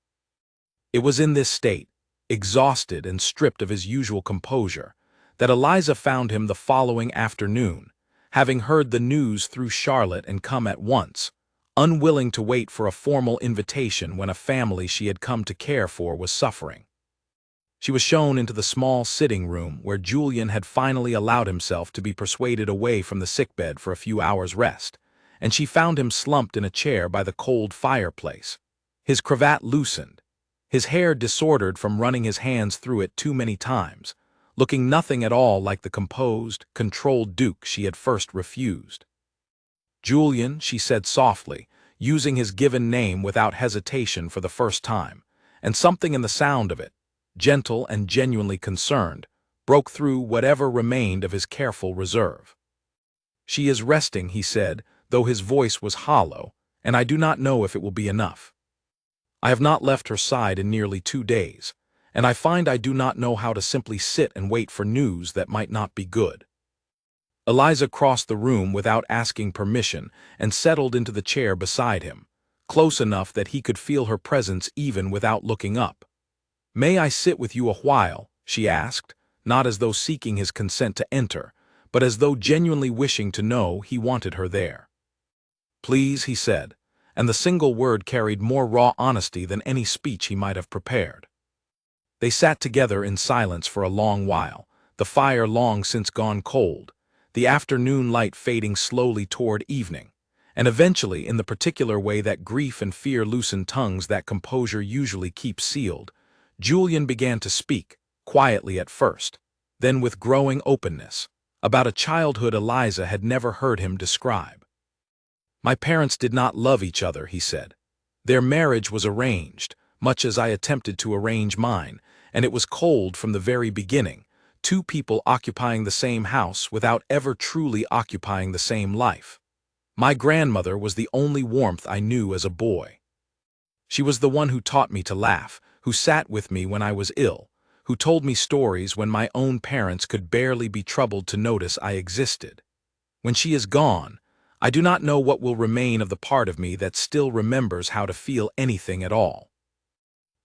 It was in this state, exhausted and stripped of his usual composure, that Eliza found him the following afternoon, having heard the news through Charlotte and come at once, unwilling to wait for a formal invitation when a family she had come to care for was suffering. She was shown into the small sitting room where Julian had finally allowed himself to be persuaded away from the sickbed for a few hours' rest, and she found him slumped in a chair by the cold fireplace, his cravat loosened, his hair disordered from running his hands through it too many times, looking nothing at all like the composed, controlled duke she had first refused. "Julian," she said softly, using his given name without hesitation for the first time, and something in the sound of it, gentle and genuinely concerned, broke through whatever remained of his careful reserve. "She is resting," he said, though his voice was hollow, "and I do not know if it will be enough. I have not left her side in nearly 2 days, and I find I do not know how to simply sit and wait for news that might not be good." Eliza crossed the room without asking permission and settled into the chair beside him, close enough that he could feel her presence even without looking up. "May I sit with you a while?" she asked, not as though seeking his consent to enter, but as though genuinely wishing to know he wanted her there. "Please," he said, and the single word carried more raw honesty than any speech he might have prepared. They sat together in silence for a long while, the fire long since gone cold, the afternoon light fading slowly toward evening, and eventually, in the particular way that grief and fear loosen tongues that composure usually keeps sealed, Julian began to speak, quietly at first, then with growing openness, about a childhood Eliza had never heard him describe. "My parents did not love each other," he said. "Their marriage was arranged, much as I attempted to arrange mine, and it was cold from the very beginning, two people occupying the same house without ever truly occupying the same life. My grandmother was the only warmth I knew as a boy. She was the one who taught me to laugh, who sat with me when I was ill, who told me stories when my own parents could barely be troubled to notice I existed. When she is gone, I do not know what will remain of the part of me that still remembers how to feel anything at all."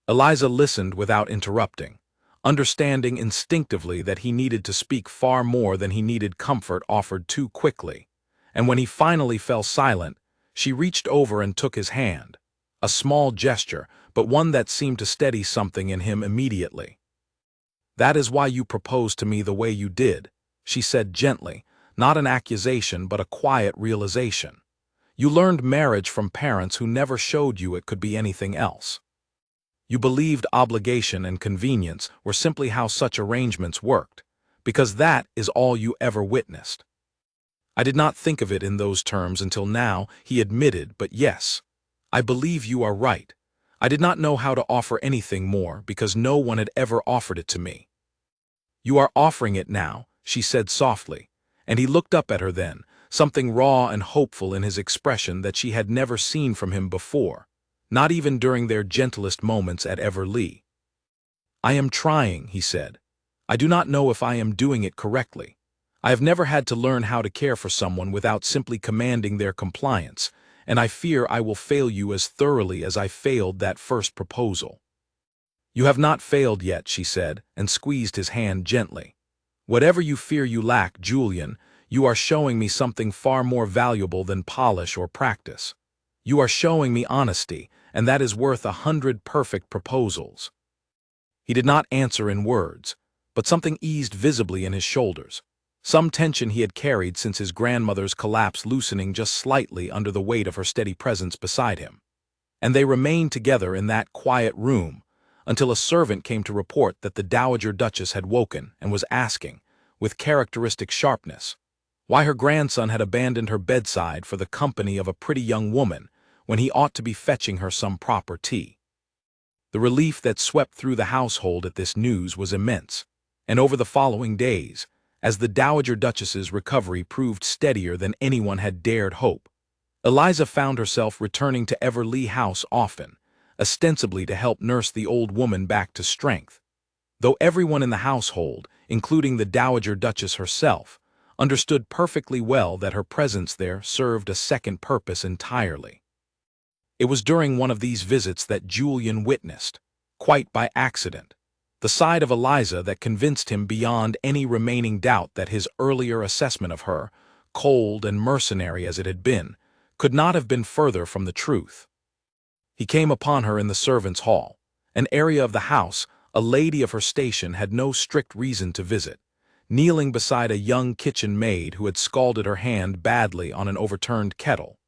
Eliza listened without interrupting, understanding instinctively that he needed to speak far more than he needed comfort offered too quickly, and when he finally fell silent, she reached over and took his hand, a small gesture, but one that seemed to steady something in him immediately. "That is why you proposed to me the way you did," she said gently, not an accusation but a quiet realization. "You learned marriage from parents who never showed you it could be anything else. You believed obligation and convenience were simply how such arrangements worked, because that is all you ever witnessed." "I did not think of it in those terms until now," he admitted, "but yes, I believe you are right. I did not know how to offer anything more because no one had ever offered it to me." "You are offering it now," she said softly, and he looked up at her then, something raw and hopeful in his expression that she had never seen from him before, not even during their gentlest moments at Everlee. "I am trying," he said. "I do not know if I am doing it correctly. I have never had to learn how to care for someone without simply commanding their compliance, and I fear I will fail you as thoroughly as I failed that first proposal." "You have not failed yet," she said, and squeezed his hand gently. "Whatever you fear you lack, Julian, you are showing me something far more valuable than polish or practice. You are showing me honesty, and that is worth 100 perfect proposals." He did not answer in words, but something eased visibly in his shoulders, some tension he had carried since his grandmother's collapse loosening just slightly under the weight of her steady presence beside him. And they remained together in that quiet room until a servant came to report that the Dowager Duchess had woken and was asking, with characteristic sharpness, why her grandson had abandoned her bedside for the company of a pretty young woman when he ought to be fetching her some proper tea. The relief that swept through the household at this news was immense, and over the following days, as the Dowager Duchess's recovery proved steadier than anyone had dared hope, Eliza found herself returning to Everlee House often, ostensibly to help nurse the old woman back to strength, though everyone in the household, including the Dowager Duchess herself, understood perfectly well that her presence there served a second purpose entirely. It was during one of these visits that Julian witnessed, quite by accident, the side of Eliza that convinced him beyond any remaining doubt that his earlier assessment of her, cold and mercenary as it had been, could not have been further from the truth. He came upon her in the servants' hall, an area of the house a lady of her station had no strict reason to visit, kneeling beside a young kitchen maid who had scalded her hand badly on an overturned kettle,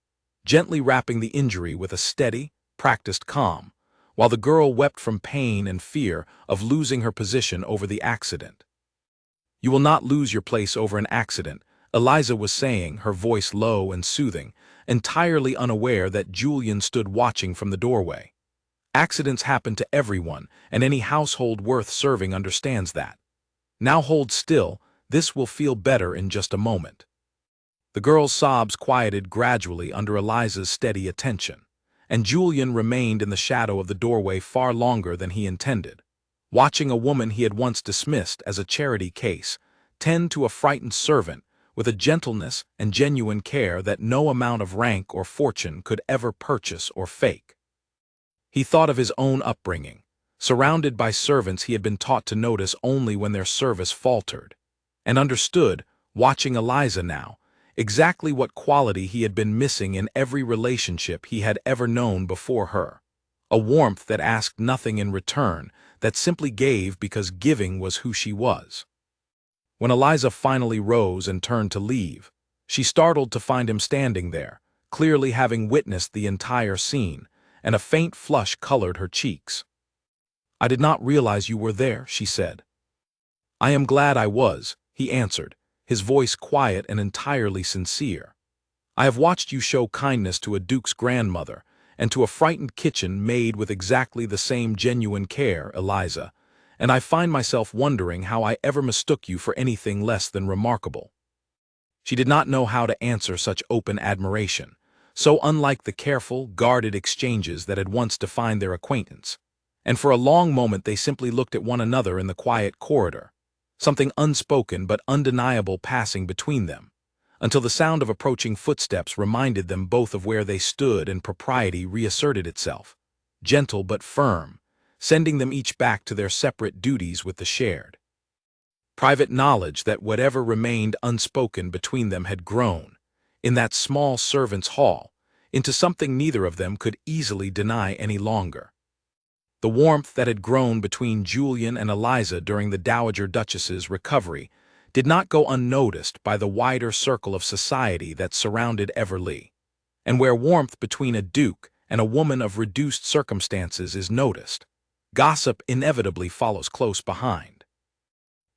gently wrapping the injury with a steady, practiced calm, while the girl wept from pain and fear of losing her position over the accident. "You will not lose your place over an accident," Eliza was saying, her voice low and soothing, entirely unaware that Julian stood watching from the doorway. "Accidents happen to everyone, and any household worth serving understands that. Now hold still, this will feel better in just a moment." The girl's sobs quieted gradually under Eliza's steady attention, and Julian remained in the shadow of the doorway far longer than he intended, watching a woman he had once dismissed as a charity case tend to a frightened servant with a gentleness and genuine care that no amount of rank or fortune could ever purchase or fake. He thought of his own upbringing, Surrounded by servants he had been taught to notice only when their service faltered, and understood, watching Eliza now, exactly what quality he had been missing in every relationship he had ever known before her. A warmth that asked nothing in return, that simply gave because giving was who she was. When Eliza finally rose and turned to leave, she startled to find him standing there, clearly having witnessed the entire scene, and a faint flush colored her cheeks. "I did not realize you were there," she said. "I am glad I was," he answered, his voice quiet and entirely sincere. "I have watched you show kindness to a duke's grandmother, and to a frightened kitchen maid with exactly the same genuine care, Eliza, and I find myself wondering how I ever mistook you for anything less than remarkable." She did not know how to answer such open admiration, so unlike the careful, guarded exchanges that had once defined their acquaintance, and for a long moment they simply looked at one another in the quiet corridor, something unspoken but undeniable passing between them, until the sound of approaching footsteps reminded them both of where they stood and propriety reasserted itself, gentle but firm, sending them each back to their separate duties with the shared private knowledge that whatever remained unspoken between them had grown, in that small servants' hall, into something neither of them could easily deny any longer. The warmth that had grown between Julian and Eliza during the Dowager Duchess's recovery did not go unnoticed by the wider circle of society that surrounded Everleigh, and where warmth between a duke and a woman of reduced circumstances is noticed, gossip inevitably follows close behind.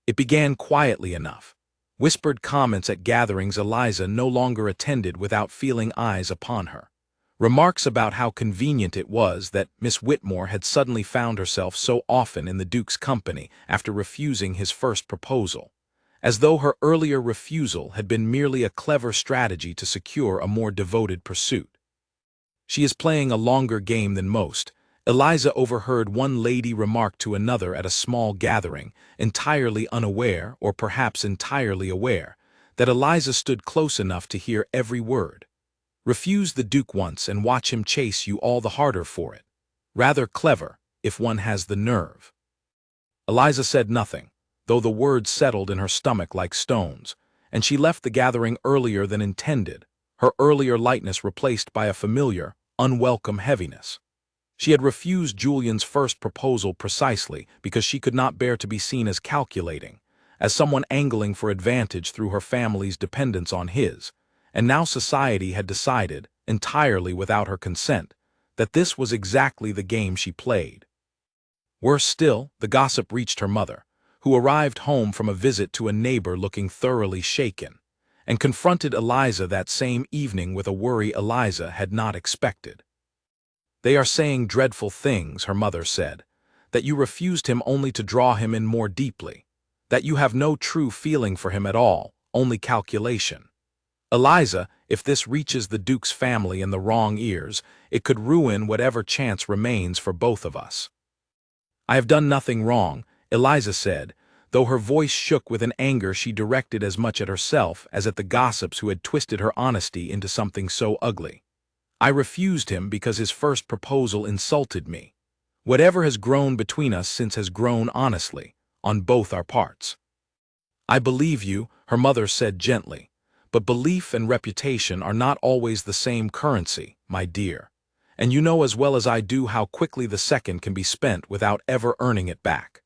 It began quietly enough. Whispered comments at gatherings Eliza no longer attended without feeling eyes upon her. Remarks about how convenient it was that Miss Whitmore had suddenly found herself so often in the Duke's company after refusing his first proposal, as though her earlier refusal had been merely a clever strategy to secure a more devoted pursuit. "She is playing a longer game than most," Eliza overheard one lady remark to another at a small gathering, entirely unaware, or perhaps entirely aware, that Eliza stood close enough to hear every word. "Refuse the Duke once and watch him chase you all the harder for it. Rather clever, if one has the nerve." Eliza said nothing, though the words settled in her stomach like stones, and she left the gathering earlier than intended, her earlier lightness replaced by a familiar, unwelcome heaviness. She had refused Julian's first proposal precisely because she could not bear to be seen as calculating, as someone angling for advantage through her family's dependence on his, and now society had decided, entirely without her consent, that this was exactly the game she played. Worse still, the gossip reached her mother, who arrived home from a visit to a neighbor looking thoroughly shaken, and confronted Eliza that same evening with a worry Eliza had not expected. "They are saying dreadful things," her mother said, "that you refused him only to draw him in more deeply, that you have no true feeling for him at all, only calculation. Eliza, if this reaches the Duke's family in the wrong ears, it could ruin whatever chance remains for both of us." "I have done nothing wrong," Eliza said, though her voice shook with an anger she directed as much at herself as at the gossips who had twisted her honesty into something so ugly. "I refused him because his first proposal insulted me. Whatever has grown between us since has grown honestly, on both our parts." "I believe you," her mother said gently, "but belief and reputation are not always the same currency, my dear, and you know as well as I do how quickly the second can be spent without ever earning it back."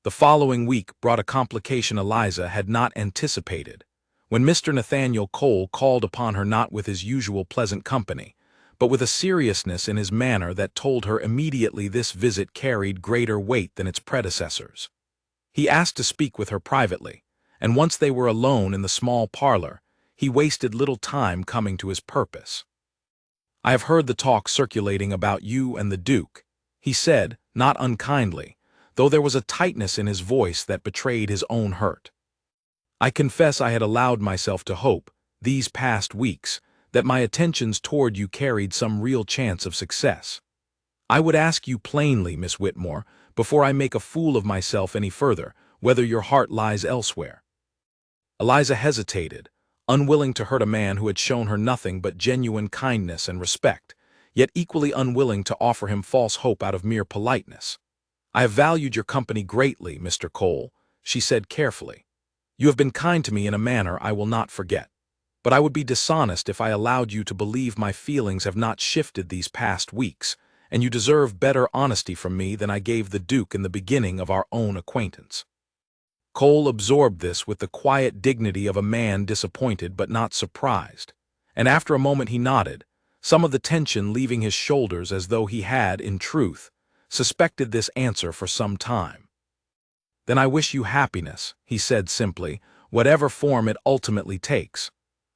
The following week brought a complication Eliza had not anticipated, when Mr. Nathaniel Cole called upon her not with his usual pleasant company, but with a seriousness in his manner that told her immediately this visit carried greater weight than its predecessors. He asked to speak with her privately, and once they were alone in the small parlor, he wasted little time coming to his purpose. "I have heard the talk circulating about you and the Duke," he said, not unkindly, though there was a tightness in his voice that betrayed his own hurt. "I confess I had allowed myself to hope, these past weeks, that my attentions toward you carried some real chance of success. I would ask you plainly, Miss Whitmore, before I make a fool of myself any further, whether your heart lies elsewhere." Eliza hesitated, unwilling to hurt a man who had shown her nothing but genuine kindness and respect, yet equally unwilling to offer him false hope out of mere politeness. "I have valued your company greatly, Mr. Cole," she said carefully. "You have been kind to me in a manner I will not forget. But I would be dishonest if I allowed you to believe my feelings have not shifted these past weeks, and you deserve better honesty from me than I gave the Duke in the beginning of our own acquaintance." Cole absorbed this with the quiet dignity of a man disappointed but not surprised, and after a moment he nodded, some of the tension leaving his shoulders as though he had, in truth, suspected this answer for some time. "Then I wish you happiness," he said simply, "whatever form it ultimately takes.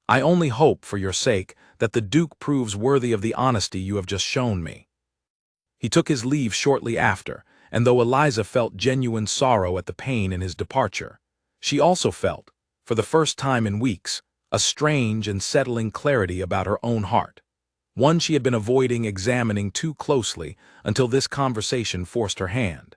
I only hope, for your sake, that the Duke proves worthy of the honesty you have just shown me." He took his leave shortly after, and though Eliza felt genuine sorrow at the pain in his departure, she also felt, for the first time in weeks, a strange and settling clarity about her own heart, one she had been avoiding examining too closely until this conversation forced her hand.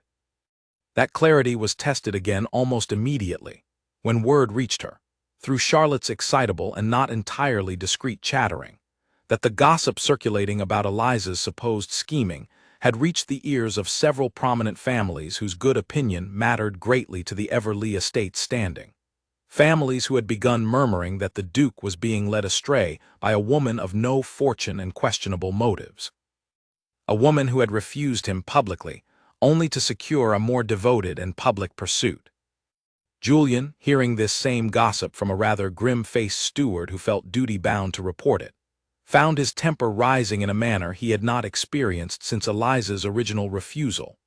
That clarity was tested again almost immediately, when word reached her, through Charlotte's excitable and not entirely discreet chattering, that the gossip circulating about Eliza's supposed scheming had reached the ears of several prominent families whose good opinion mattered greatly to the Everleigh estate's standing. Families who had begun murmuring that the Duke was being led astray by a woman of no fortune and questionable motives. A woman who had refused him publicly, only to secure a more devoted and public pursuit. Julian, hearing this same gossip from a rather grim-faced steward who felt duty-bound to report it, found his temper rising in a manner he had not experienced since Eliza's original refusal,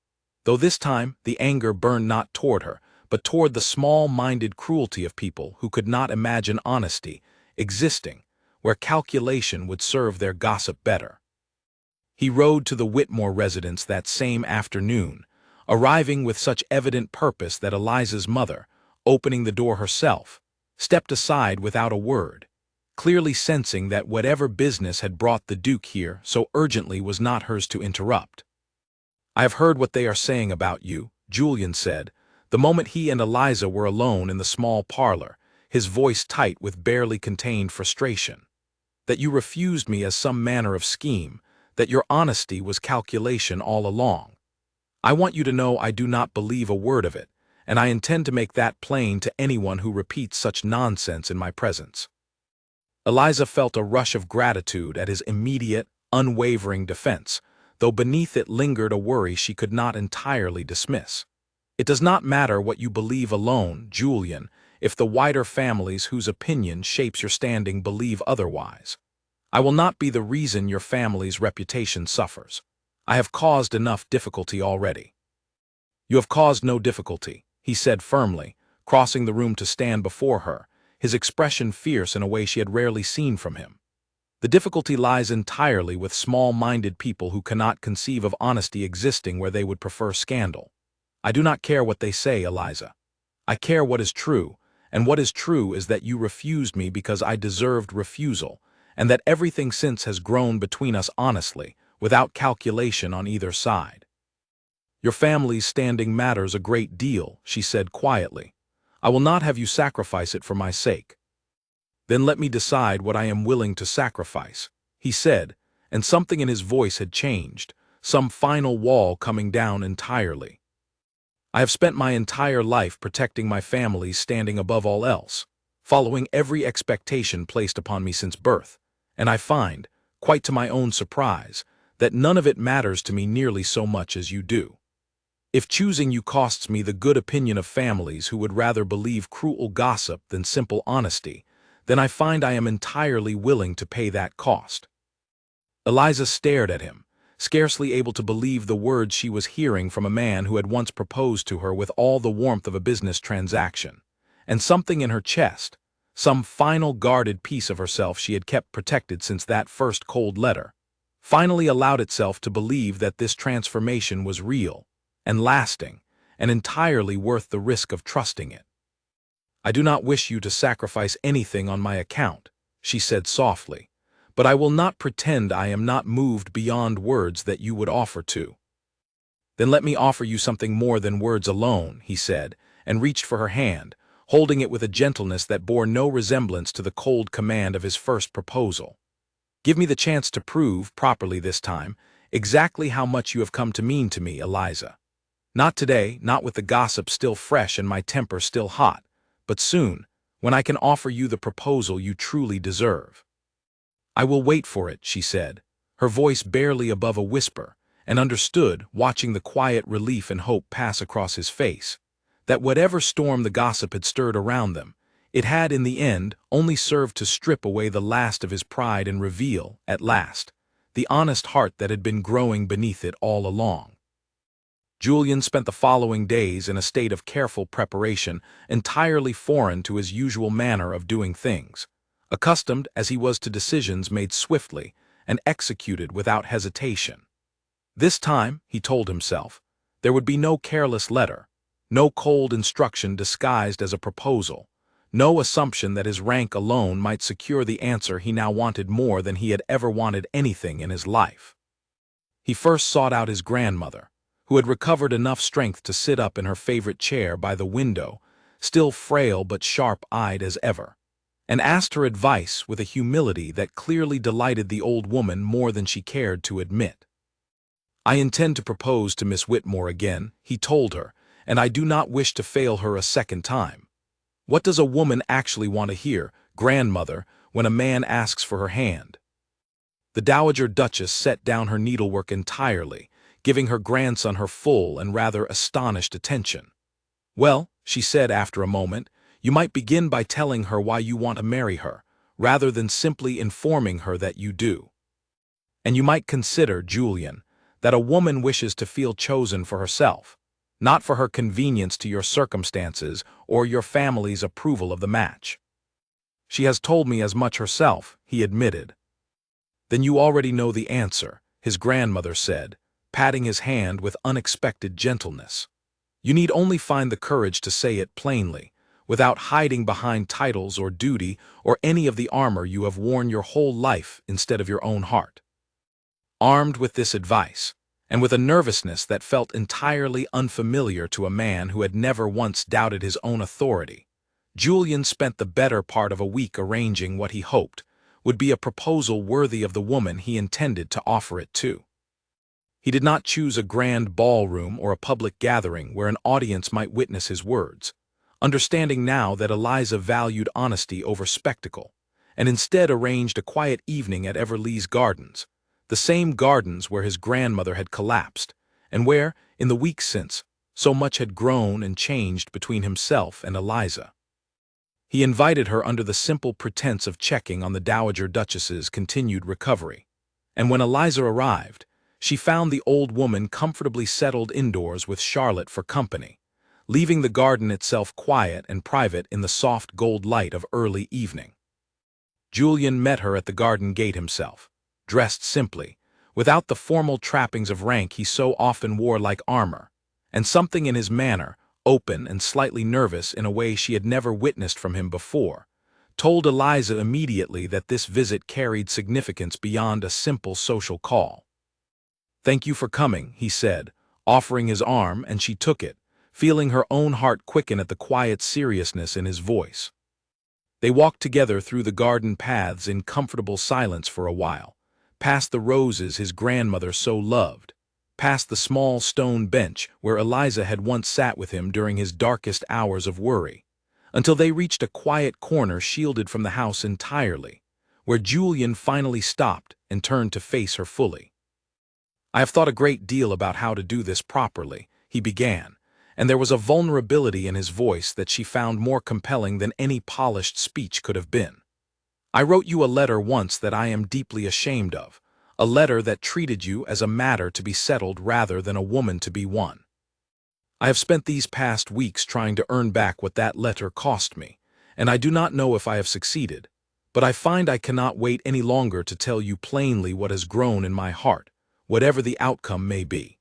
though this time the anger burned not toward her, but toward the small-minded cruelty of people who could not imagine honesty existing where calculation would serve their gossip better. He rode to the Whitmore residence that same afternoon, arriving with such evident purpose that Eliza's mother, opening the door herself, stepped aside without a word, clearly sensing that whatever business had brought the Duke here so urgently was not hers to interrupt. "I have heard what they are saying about you," Julian said, the moment he and Eliza were alone in the small parlor, his voice tight with barely contained frustration. "That you refused me as some manner of scheme, that your honesty was calculation all along. I want you to know I do not believe a word of it, and I intend to make that plain to anyone who repeats such nonsense in my presence." Eliza felt a rush of gratitude at his immediate, unwavering defense, though beneath it lingered a worry she could not entirely dismiss. "It does not matter what you believe alone, Julian, if the wider families whose opinion shapes your standing believe otherwise. I will not be the reason your family's reputation suffers. I have caused enough difficulty already." "You have caused no difficulty," he said firmly, crossing the room to stand before her, his expression fierce in a way she had rarely seen from him. "The difficulty lies entirely with small-minded people who cannot conceive of honesty existing where they would prefer scandal. I do not care what they say, Eliza. I care what is true, and what is true is that you refused me because I deserved refusal, and that everything since has grown between us honestly, without calculation on either side. Your family's standing matters a great deal," she said quietly. "I will not have you sacrifice it for my sake." "Then let me decide what I am willing to sacrifice," he said, and something in his voice had changed, some final wall coming down entirely. "I have spent my entire life protecting my family's standing above all else, following every expectation placed upon me since birth, and I find, quite to my own surprise, that none of it matters to me nearly so much as you do. If choosing you costs me the good opinion of families who would rather believe cruel gossip than simple honesty, then I find I am entirely willing to pay that cost." Eliza stared at him, scarcely able to believe the words she was hearing from a man who had once proposed to her with all the warmth of a business transaction, and something in her chest, some final guarded piece of herself she had kept protected since that first cold letter, finally allowed itself to believe that this transformation was real and lasting, and entirely worth the risk of trusting it. "I do not wish you to sacrifice anything on my account," she said softly, "but I will not pretend I am not moved beyond words that you would offer to." "Then let me offer you something more than words alone," he said, and reached for her hand, holding it with a gentleness that bore no resemblance to the cold command of his first proposal. "Give me the chance to prove, properly this time, exactly how much you have come to mean to me, Eliza. Not today, not with the gossip still fresh and my temper still hot, but soon, when I can offer you the proposal you truly deserve. I will wait for it, she said, her voice barely above a whisper, and understood, watching the quiet relief and hope pass across his face, that whatever storm the gossip had stirred around them, it had in the end only served to strip away the last of his pride and reveal, at last, the honest heart that had been growing beneath it all along. Julian spent the following days in a state of careful preparation, entirely foreign to his usual manner of doing things, accustomed as he was to decisions made swiftly and executed without hesitation. This time, he told himself, there would be no careless letter, no cold instruction disguised as a proposal, no assumption that his rank alone might secure the answer he now wanted more than he had ever wanted anything in his life. He first sought out his grandmother, who had recovered enough strength to sit up in her favorite chair by the window, still frail but sharp-eyed as ever, and asked her advice with a humility that clearly delighted the old woman more than she cared to admit. "I intend to propose to Miss Whitmore again," he told her, "and I do not wish to fail her a second time. What does a woman actually want to hear, grandmother, when a man asks for her hand?" The Dowager Duchess set down her needlework entirely, giving her grandson her full and rather astonished attention. "Well," she said after a moment, "you might begin by telling her why you want to marry her, rather than simply informing her that you do. And you might consider, Julian, that a woman wishes to feel chosen for herself, not for her convenience to your circumstances or your family's approval of the match." "She has told me as much herself," he admitted. "Then you already know the answer," his grandmother said, patting his hand with unexpected gentleness. "You need only find the courage to say it plainly, without hiding behind titles or duty or any of the armor you have worn your whole life instead of your own heart." Armed with this advice, and with a nervousness that felt entirely unfamiliar to a man who had never once doubted his own authority, Julian spent the better part of a week arranging what he hoped would be a proposal worthy of the woman he intended to offer it to. He did not choose a grand ballroom or a public gathering where an audience might witness his words, understanding now that Eliza valued honesty over spectacle, and instead arranged a quiet evening at Everleigh's Gardens, the same gardens where his grandmother had collapsed, and where, in the weeks since, so much had grown and changed between himself and Eliza. He invited her under the simple pretense of checking on the Dowager Duchess's continued recovery, and when Eliza arrived, she found the old woman comfortably settled indoors with Charlotte for company, leaving the garden itself quiet and private in the soft gold light of early evening. Julian met her at the garden gate himself, dressed simply, without the formal trappings of rank he so often wore like armor, and something in his manner, open and slightly nervous in a way she had never witnessed from him before, told Eliza immediately that this visit carried significance beyond a simple social call. "Thank you for coming," he said, offering his arm, and she took it, feeling her own heart quicken at the quiet seriousness in his voice. They walked together through the garden paths in comfortable silence for a while, past the roses his grandmother so loved, past the small stone bench where Eliza had once sat with him during his darkest hours of worry, until they reached a quiet corner shielded from the house entirely, where Julian finally stopped and turned to face her fully. "I have thought a great deal about how to do this properly," he began, and there was a vulnerability in his voice that she found more compelling than any polished speech could have been. "I wrote you a letter once that I am deeply ashamed of, a letter that treated you as a matter to be settled rather than a woman to be won. I have spent these past weeks trying to earn back what that letter cost me, and I do not know if I have succeeded, but I find I cannot wait any longer to tell you plainly what has grown in my heart, whatever the outcome may be."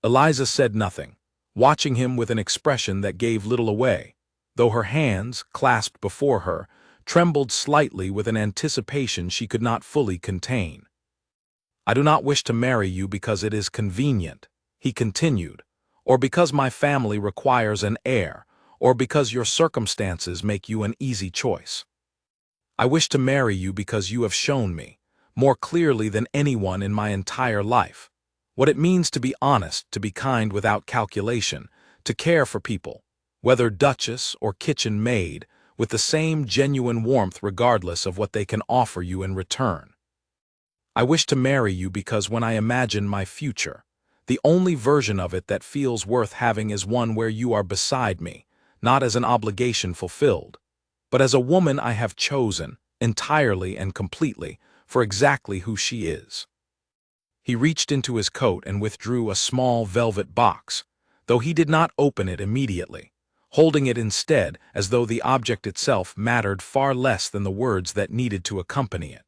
Eliza said nothing, watching him with an expression that gave little away, though her hands, clasped before her, trembled slightly with an anticipation she could not fully contain. "I do not wish to marry you because it is convenient," he continued, "or because my family requires an heir, or because your circumstances make you an easy choice. I wish to marry you because you have shown me, more clearly than anyone in my entire life, what it means to be honest, to be kind without calculation, to care for people, whether duchess or kitchen maid, with the same genuine warmth regardless of what they can offer you in return. I wish to marry you because when I imagine my future, the only version of it that feels worth having is one where you are beside me, not as an obligation fulfilled, but as a woman I have chosen, entirely and completely, for exactly who she is. He reached into his coat and withdrew a small velvet box, though he did not open it immediately, holding it instead as though the object itself mattered far less than the words that needed to accompany it.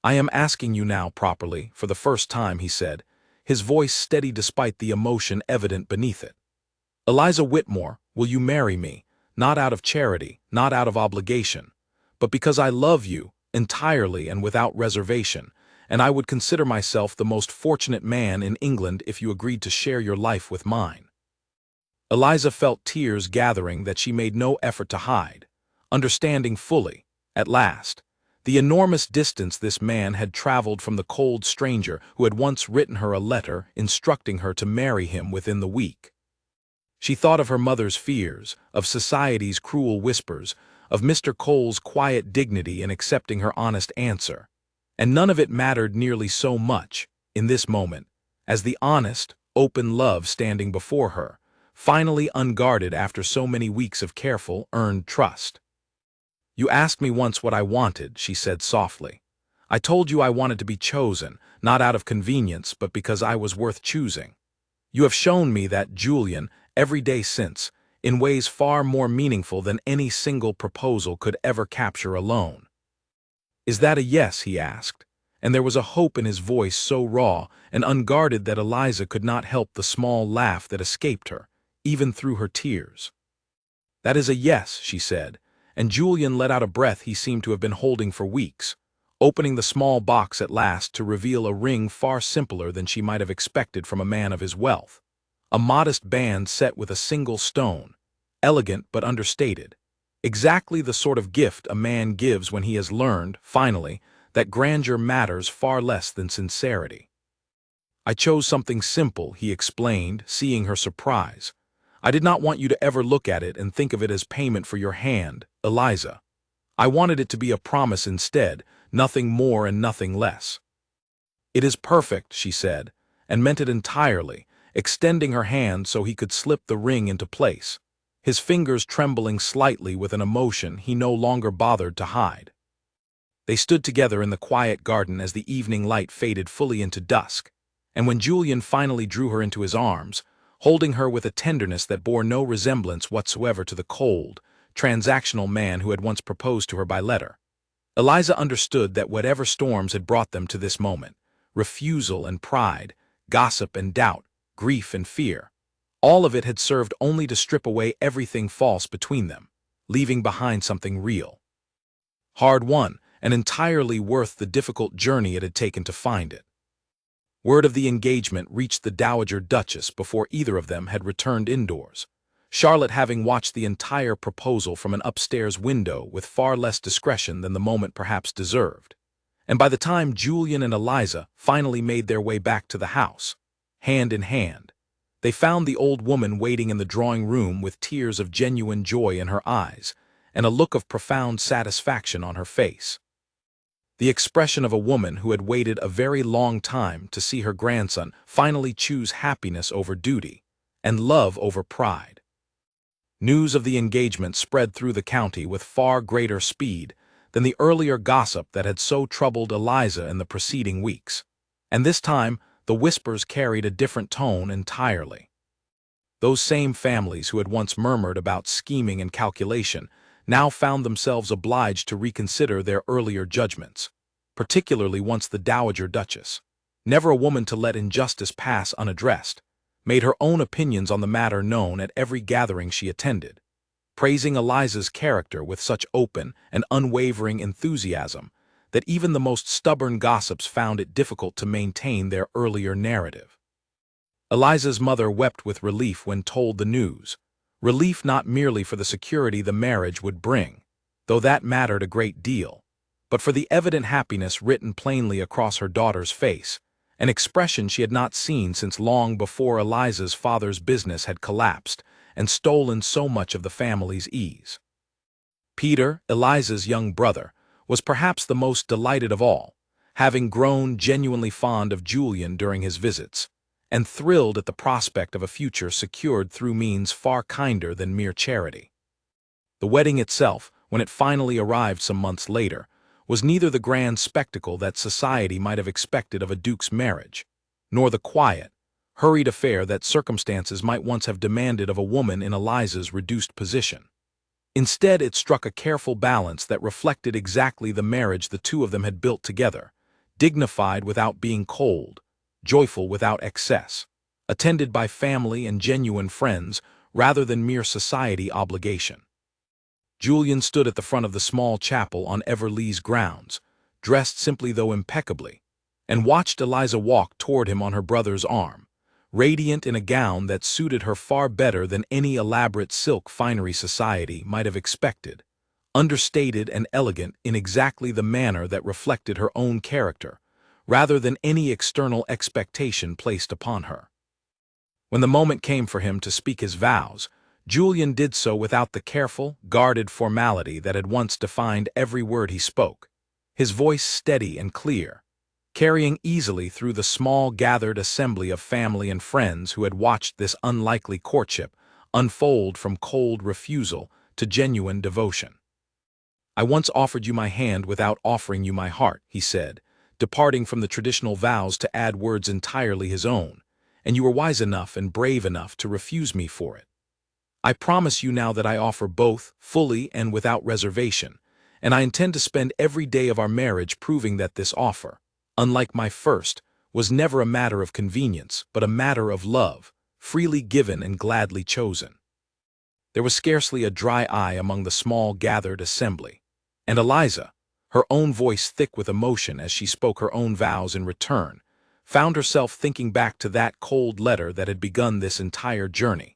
I am asking you now properly, for the first time, he said, his voice steady despite the emotion evident beneath it. Eliza Whitmore, will you marry me, not out of charity, not out of obligation, but because I love you, entirely and without reservation, and I would consider myself the most fortunate man in England if you agreed to share your life with mine. Eliza felt tears gathering that she made no effort to hide, understanding fully, at last, the enormous distance this man had traveled from the cold stranger who had once written her a letter instructing her to marry him within the week. She thought of her mother's fears, of society's cruel whispers, of Mr. Cole's quiet dignity in accepting her honest answer, and none of it mattered nearly so much, in this moment, as the honest, open love standing before her, finally unguarded after so many weeks of careful, earned trust. You asked me once what I wanted, she said softly. I told you I wanted to be chosen, not out of convenience, but because I was worth choosing. You have shown me that, Julian, every day since, in ways far more meaningful than any single proposal could ever capture alone. Is that a yes, he asked, and there was a hope in his voice so raw and unguarded that Eliza could not help the small laugh that escaped her, even through her tears. That is a yes, she said, and Julian let out a breath he seemed to have been holding for weeks, opening the small box at last to reveal a ring far simpler than she might have expected from a man of his wealth. A modest band set with a single stone, elegant but understated, exactly the sort of gift a man gives when he has learned, finally, that grandeur matters far less than sincerity. I chose something simple, he explained, seeing her surprise. I did not want you to ever look at it and think of it as payment for your hand, Eliza. I wanted it to be a promise instead, nothing more and nothing less. It is perfect, she said, and meant it entirely, extending her hand so he could slip the ring into place, his fingers trembling slightly with an emotion he no longer bothered to hide. They stood together in the quiet garden as the evening light faded fully into dusk, and when Julian finally drew her into his arms, holding her with a tenderness that bore no resemblance whatsoever to the cold, transactional man who had once proposed to her by letter, Eliza understood that whatever storms had brought them to this moment, refusal and pride, gossip and doubt, grief and fear, all of it had served only to strip away everything false between them, leaving behind something real. Hard-won, and entirely worth the difficult journey it had taken to find it. Word of the engagement reached the Dowager Duchess before either of them had returned indoors, Charlotte having watched the entire proposal from an upstairs window with far less discretion than the moment perhaps deserved. And by the time Julian and Eliza finally made their way back to the house, hand in hand, they found the old woman waiting in the drawing room with tears of genuine joy in her eyes and a look of profound satisfaction on her face. The expression of a woman who had waited a very long time to see her grandson finally choose happiness over duty and love over pride. News of the engagement spread through the county with far greater speed than the earlier gossip that had so troubled Eliza in the preceding weeks, and this time the whispers carried a different tone entirely. Those same families who had once murmured about scheming and calculation now found themselves obliged to reconsider their earlier judgments, particularly once the Dowager Duchess, never a woman to let injustice pass unaddressed, made her own opinions on the matter known at every gathering she attended, praising Eliza's character with such open and unwavering enthusiasm that even the most stubborn gossips found it difficult to maintain their earlier narrative. Eliza's mother wept with relief when told the news, relief not merely for the security the marriage would bring, though that mattered a great deal, but for the evident happiness written plainly across her daughter's face, an expression she had not seen since long before Eliza's father's business had collapsed and stolen so much of the family's ease. Peter, Eliza's young brother, was perhaps the most delighted of all, having grown genuinely fond of Julian during his visits, and thrilled at the prospect of a future secured through means far kinder than mere charity. The wedding itself, when it finally arrived some months later, was neither the grand spectacle that society might have expected of a duke's marriage, nor the quiet, hurried affair that circumstances might once have demanded of a woman in Eliza's reduced position. Instead, it struck a careful balance that reflected exactly the marriage the two of them had built together, dignified without being cold, joyful without excess, attended by family and genuine friends rather than mere society obligation. Julian stood at the front of the small chapel on Everleigh's grounds, dressed simply though impeccably, and watched Eliza walk toward him on her brother's arm, radiant in a gown that suited her far better than any elaborate silk finery society might have expected, understated and elegant in exactly the manner that reflected her own character, rather than any external expectation placed upon her. When the moment came for him to speak his vows, Julian did so without the careful, guarded formality that had once defined every word he spoke, his voice steady and clear, carrying easily through the small gathered assembly of family and friends who had watched this unlikely courtship unfold from cold refusal to genuine devotion. "I once offered you my hand without offering you my heart," he said, departing from the traditional vows to add words entirely his own, "and you were wise enough and brave enough to refuse me for it. I promise you now that I offer both, fully and without reservation, and I intend to spend every day of our marriage proving that this offer, unlike my first, was never a matter of convenience, but a matter of love, freely given and gladly chosen." There was scarcely a dry eye among the small gathered assembly, and Eliza, her own voice thick with emotion as she spoke her own vows in return, found herself thinking back to that cold letter that had begun this entire journey,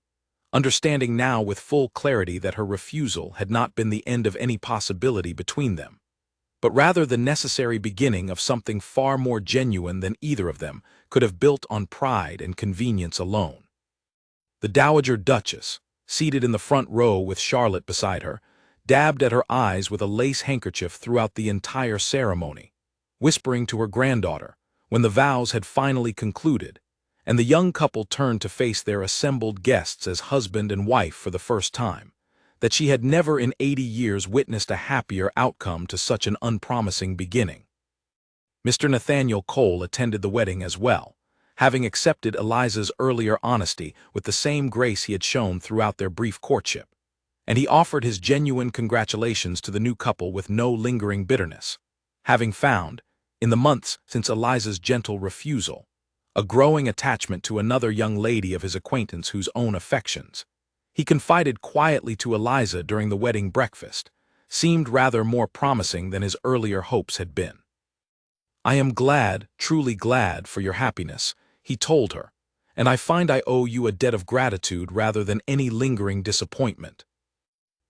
understanding now with full clarity that her refusal had not been the end of any possibility between them, but rather the necessary beginning of something far more genuine than either of them could have built on pride and convenience alone. The Dowager Duchess, seated in the front row with Charlotte beside her, dabbed at her eyes with a lace handkerchief throughout the entire ceremony, whispering to her granddaughter, when the vows had finally concluded, and the young couple turned to face their assembled guests as husband and wife for the first time, that she had never in 80 years witnessed a happier outcome to such an unpromising beginning. Mr. Nathaniel Cole attended the wedding as well, having accepted Eliza's earlier honesty with the same grace he had shown throughout their brief courtship, and he offered his genuine congratulations to the new couple with no lingering bitterness, having found, in the months since Eliza's gentle refusal, a growing attachment to another young lady of his acquaintance whose own affections, he confided quietly to Eliza during the wedding breakfast, seemed rather more promising than his earlier hopes had been. "I am glad, truly glad, for your happiness," he told her, "and I find I owe you a debt of gratitude rather than any lingering disappointment.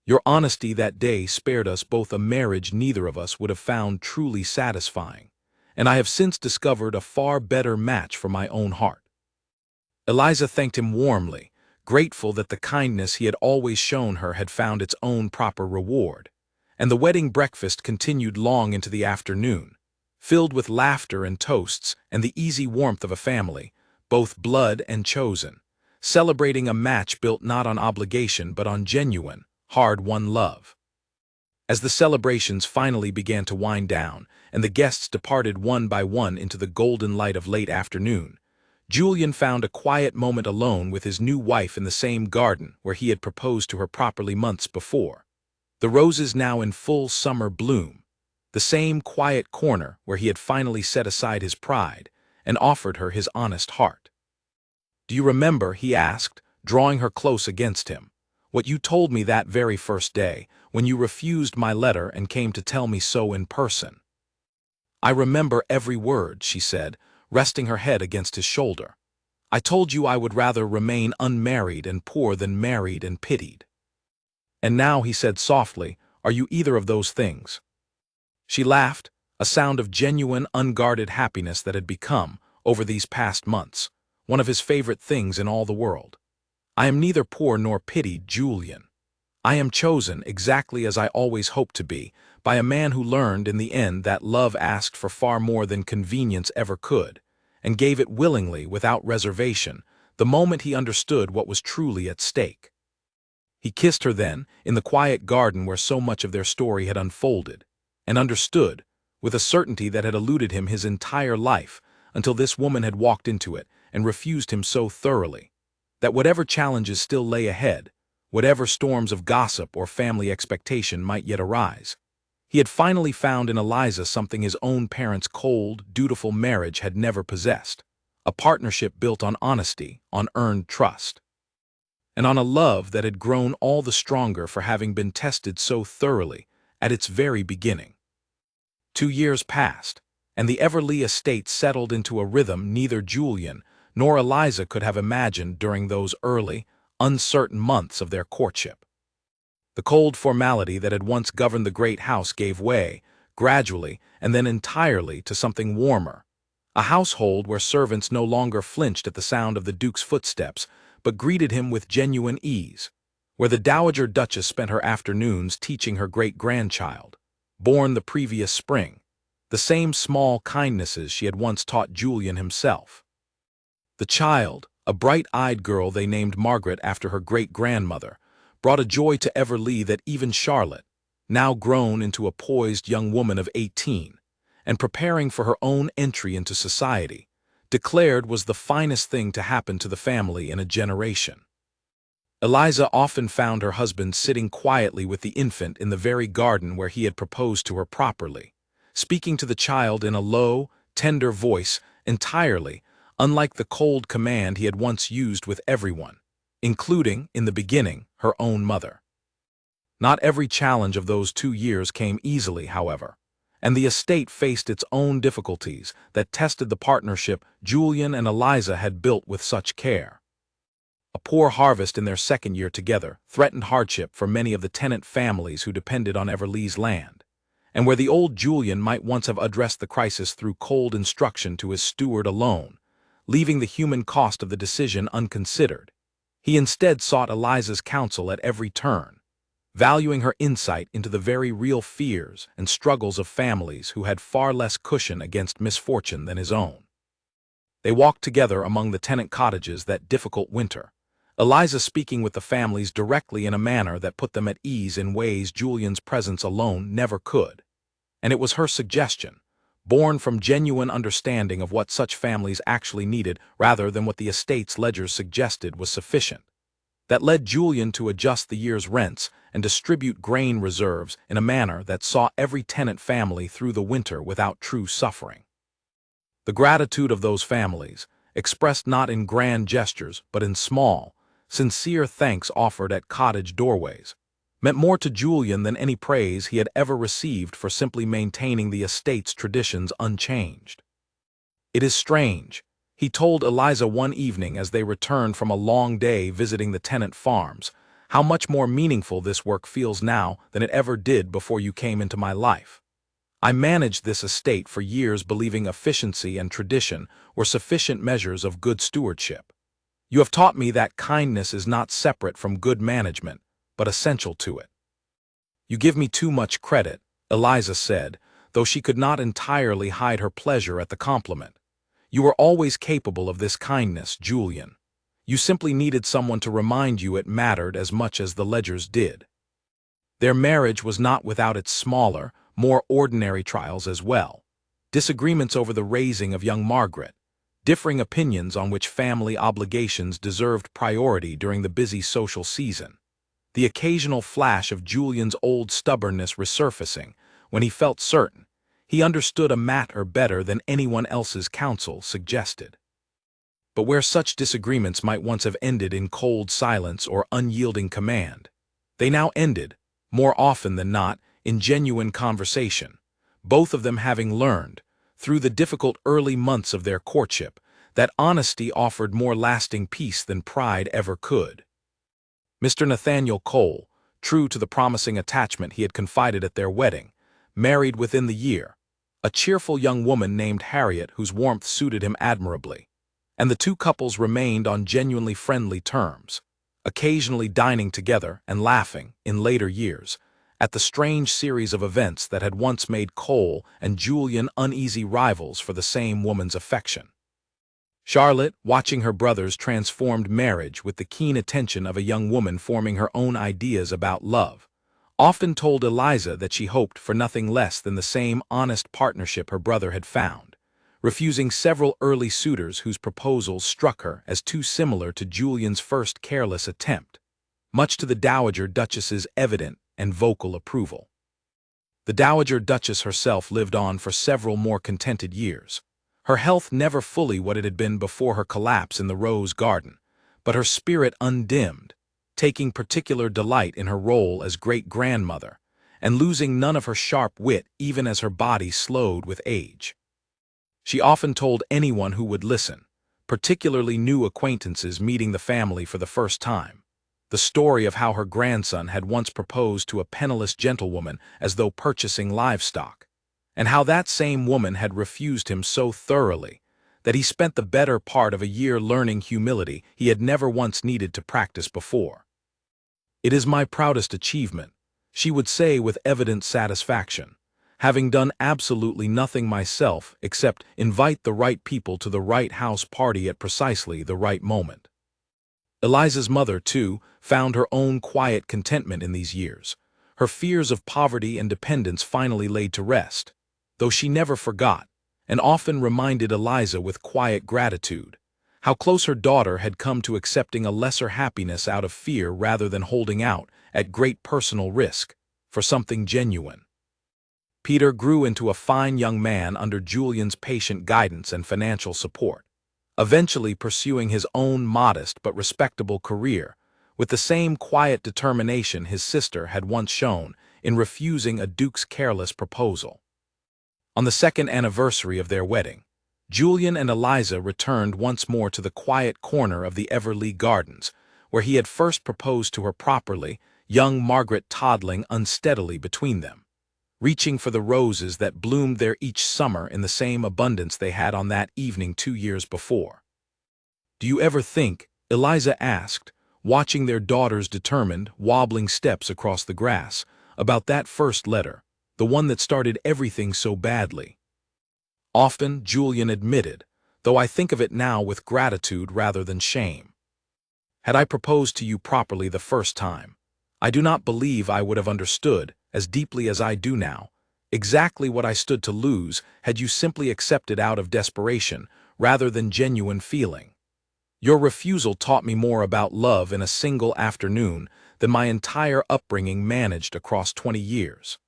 Your honesty that day spared us both a marriage neither of us would have found truly satisfying, and I have since discovered a far better match for my own heart." Eliza thanked him warmly, grateful that the kindness he had always shown her had found its own proper reward, and the wedding breakfast continued long into the afternoon, filled with laughter and toasts and the easy warmth of a family, both blood and chosen, celebrating a match built not on obligation but on genuine, hard-won love. As the celebrations finally began to wind down, and the guests departed one by one into the golden light of late afternoon, Julian found a quiet moment alone with his new wife in the same garden where he had proposed to her properly months before, the roses now in full summer bloom, the same quiet corner where he had finally set aside his pride and offered her his honest heart. "Do you remember," he asked, drawing her close against him, "what you told me that very first day, when you refused my letter and came to tell me so in person?" "I remember every word," she said, resting her head against his shoulder. "I told you I would rather remain unmarried and poor than married and pitied." "And now," he said softly, "are you either of those things?" She laughed, a sound of genuine, unguarded happiness that had become, over these past months, one of his favorite things in all the world. "I am neither poor nor pitied, Julian. I am chosen, exactly as I always hoped to be, by a man who learned in the end that love asked for far more than convenience ever could, and gave it willingly, without reservation, the moment he understood what was truly at stake." He kissed her then, in the quiet garden where so much of their story had unfolded, and understood, with a certainty that had eluded him his entire life, until this woman had walked into it and refused him so thoroughly, that whatever challenges still lay ahead, whatever storms of gossip or family expectation might yet arise, he had finally found in Eliza something his own parents' cold, dutiful marriage had never possessed: a partnership built on honesty, on earned trust, and on a love that had grown all the stronger for having been tested so thoroughly at its very beginning. 2 years passed, and the Everleigh estate settled into a rhythm neither Julian nor Eliza could have imagined during those early, uncertain months of their courtship. The cold formality that had once governed the great house gave way, gradually and then entirely, to something warmer, a household where servants no longer flinched at the sound of the Duke's footsteps, but greeted him with genuine ease, where the Dowager Duchess spent her afternoons teaching her great-grandchild, born the previous spring, the same small kindnesses she had once taught Julian himself. The child, a bright-eyed girl they named Margaret after her great-grandmother, brought a joy to Everleigh that even Charlotte, now grown into a poised young woman of 18, and preparing for her own entry into society, declared was the finest thing to happen to the family in a generation. Eliza often found her husband sitting quietly with the infant in the very garden where he had proposed to her properly, speaking to the child in a low, tender voice entirely unlike the cold command he had once used with everyone, including, in the beginning, her own mother. Not every challenge of those 2 years came easily, however, and the estate faced its own difficulties that tested the partnership Julian and Eliza had built with such care. A poor harvest in their second year together threatened hardship for many of the tenant families who depended on Everleigh's land, and where the old Julian might once have addressed the crisis through cold instruction to his steward alone, leaving the human cost of the decision unconsidered, he instead sought Eliza's counsel at every turn, valuing her insight into the very real fears and struggles of families who had far less cushion against misfortune than his own. They walked together among the tenant cottages that difficult winter, Eliza speaking with the families directly in a manner that put them at ease in ways Julian's presence alone never could, and it was her suggestion, born from genuine understanding of what such families actually needed rather than what the estate's ledgers suggested was sufficient, that led Julian to adjust the year's rents and distribute grain reserves in a manner that saw every tenant family through the winter without true suffering. The gratitude of those families, expressed not in grand gestures but in small, sincere thanks offered at cottage doorways, meant more to Julian than any praise he had ever received for simply maintaining the estate's traditions unchanged. "It is strange," he told Eliza one evening as they returned from a long day visiting the tenant farms, "how much more meaningful this work feels now than it ever did before you came into my life. I managed this estate for years believing efficiency and tradition were sufficient measures of good stewardship. You have taught me that kindness is not separate from good management, but essential to it." "You give me too much credit," Eliza said, though she could not entirely hide her pleasure at the compliment. "You were always capable of this kindness, Julian. You simply needed someone to remind you it mattered as much as the ledgers did." Their marriage was not without its smaller, more ordinary trials as well: disagreements over the raising of young Margaret, differing opinions on which family obligations deserved priority during the busy social season, the occasional flash of Julian's old stubbornness resurfacing when he felt certain he understood a matter better than anyone else's counsel suggested. But where such disagreements might once have ended in cold silence or unyielding command, they now ended, more often than not, in genuine conversation, both of them having learned, through the difficult early months of their courtship, that honesty offered more lasting peace than pride ever could. Mr. Nathaniel Cole, true to the promising attachment he had confided at their wedding, married within the year, a cheerful young woman named Harriet whose warmth suited him admirably, and the two couples remained on genuinely friendly terms, occasionally dining together and laughing, in later years, at the strange series of events that had once made Cole and Julian uneasy rivals for the same woman's affection. Charlotte, watching her brother's transformed marriage with the keen attention of a young woman forming her own ideas about love, often told Eliza that she hoped for nothing less than the same honest partnership her brother had found, refusing several early suitors whose proposals struck her as too similar to Julian's first careless attempt, much to the Dowager Duchess's evident and vocal approval. The Dowager Duchess herself lived on for several more contented years, her health never fully what it had been before her collapse in the Rose Garden, but her spirit undimmed, taking particular delight in her role as great-grandmother, and losing none of her sharp wit even as her body slowed with age. She often told anyone who would listen, particularly new acquaintances meeting the family for the first time, the story of how her grandson had once proposed to a penniless gentlewoman as though purchasing livestock, and how that same woman had refused him so thoroughly that he spent the better part of a year learning humility he had never once needed to practice before. "It is my proudest achievement," she would say with evident satisfaction, having done absolutely nothing myself except invite the right people to the right house party at precisely the right moment. Eliza's mother, too, found her own quiet contentment in these years, her fears of poverty and dependence finally laid to rest, though she never forgot, and often reminded Eliza with quiet gratitude, how close her daughter had come to accepting a lesser happiness out of fear rather than holding out, at great personal risk, for something genuine. Peter grew into a fine young man under Julian's patient guidance and financial support, eventually pursuing his own modest but respectable career, with the same quiet determination his sister had once shown in refusing a duke's careless proposal. On the second anniversary of their wedding, Julian and Eliza returned once more to the quiet corner of the Everleigh Gardens, where he had first proposed to her properly, young Margaret toddling unsteadily between them, reaching for the roses that bloomed there each summer in the same abundance they had on that evening 2 years before. "Do you ever think," Eliza asked, watching their daughter's determined, wobbling steps across the grass, "about that first letter, the one that started everything so badly?" "Often," Julian admitted, "though I think of it now with gratitude rather than shame. Had I proposed to you properly the first time, I do not believe I would have understood, as deeply as I do now, exactly what I stood to lose had you simply accepted out of desperation rather than genuine feeling. Your refusal taught me more about love in a single afternoon than my entire upbringing managed across 20 years.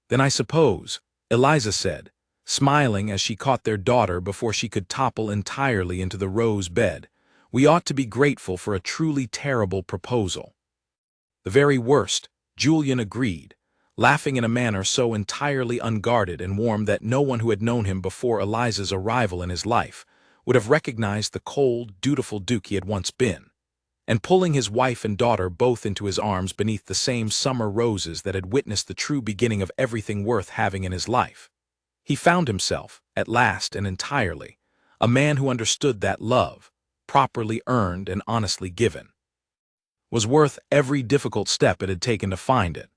"Then I suppose," Eliza said, smiling as she caught their daughter before she could topple entirely into the rose bed, "we ought to be grateful for a truly terrible proposal." "The very worst," Julian agreed, laughing in a manner so entirely unguarded and warm that no one who had known him before Eliza's arrival in his life would have recognized the cold, dutiful Duke he had once been, and pulling his wife and daughter both into his arms beneath the same summer roses that had witnessed the true beginning of everything worth having in his life, he found himself, at last and entirely, a man who understood that love, properly earned and honestly given, was worth every difficult step it had taken to find it.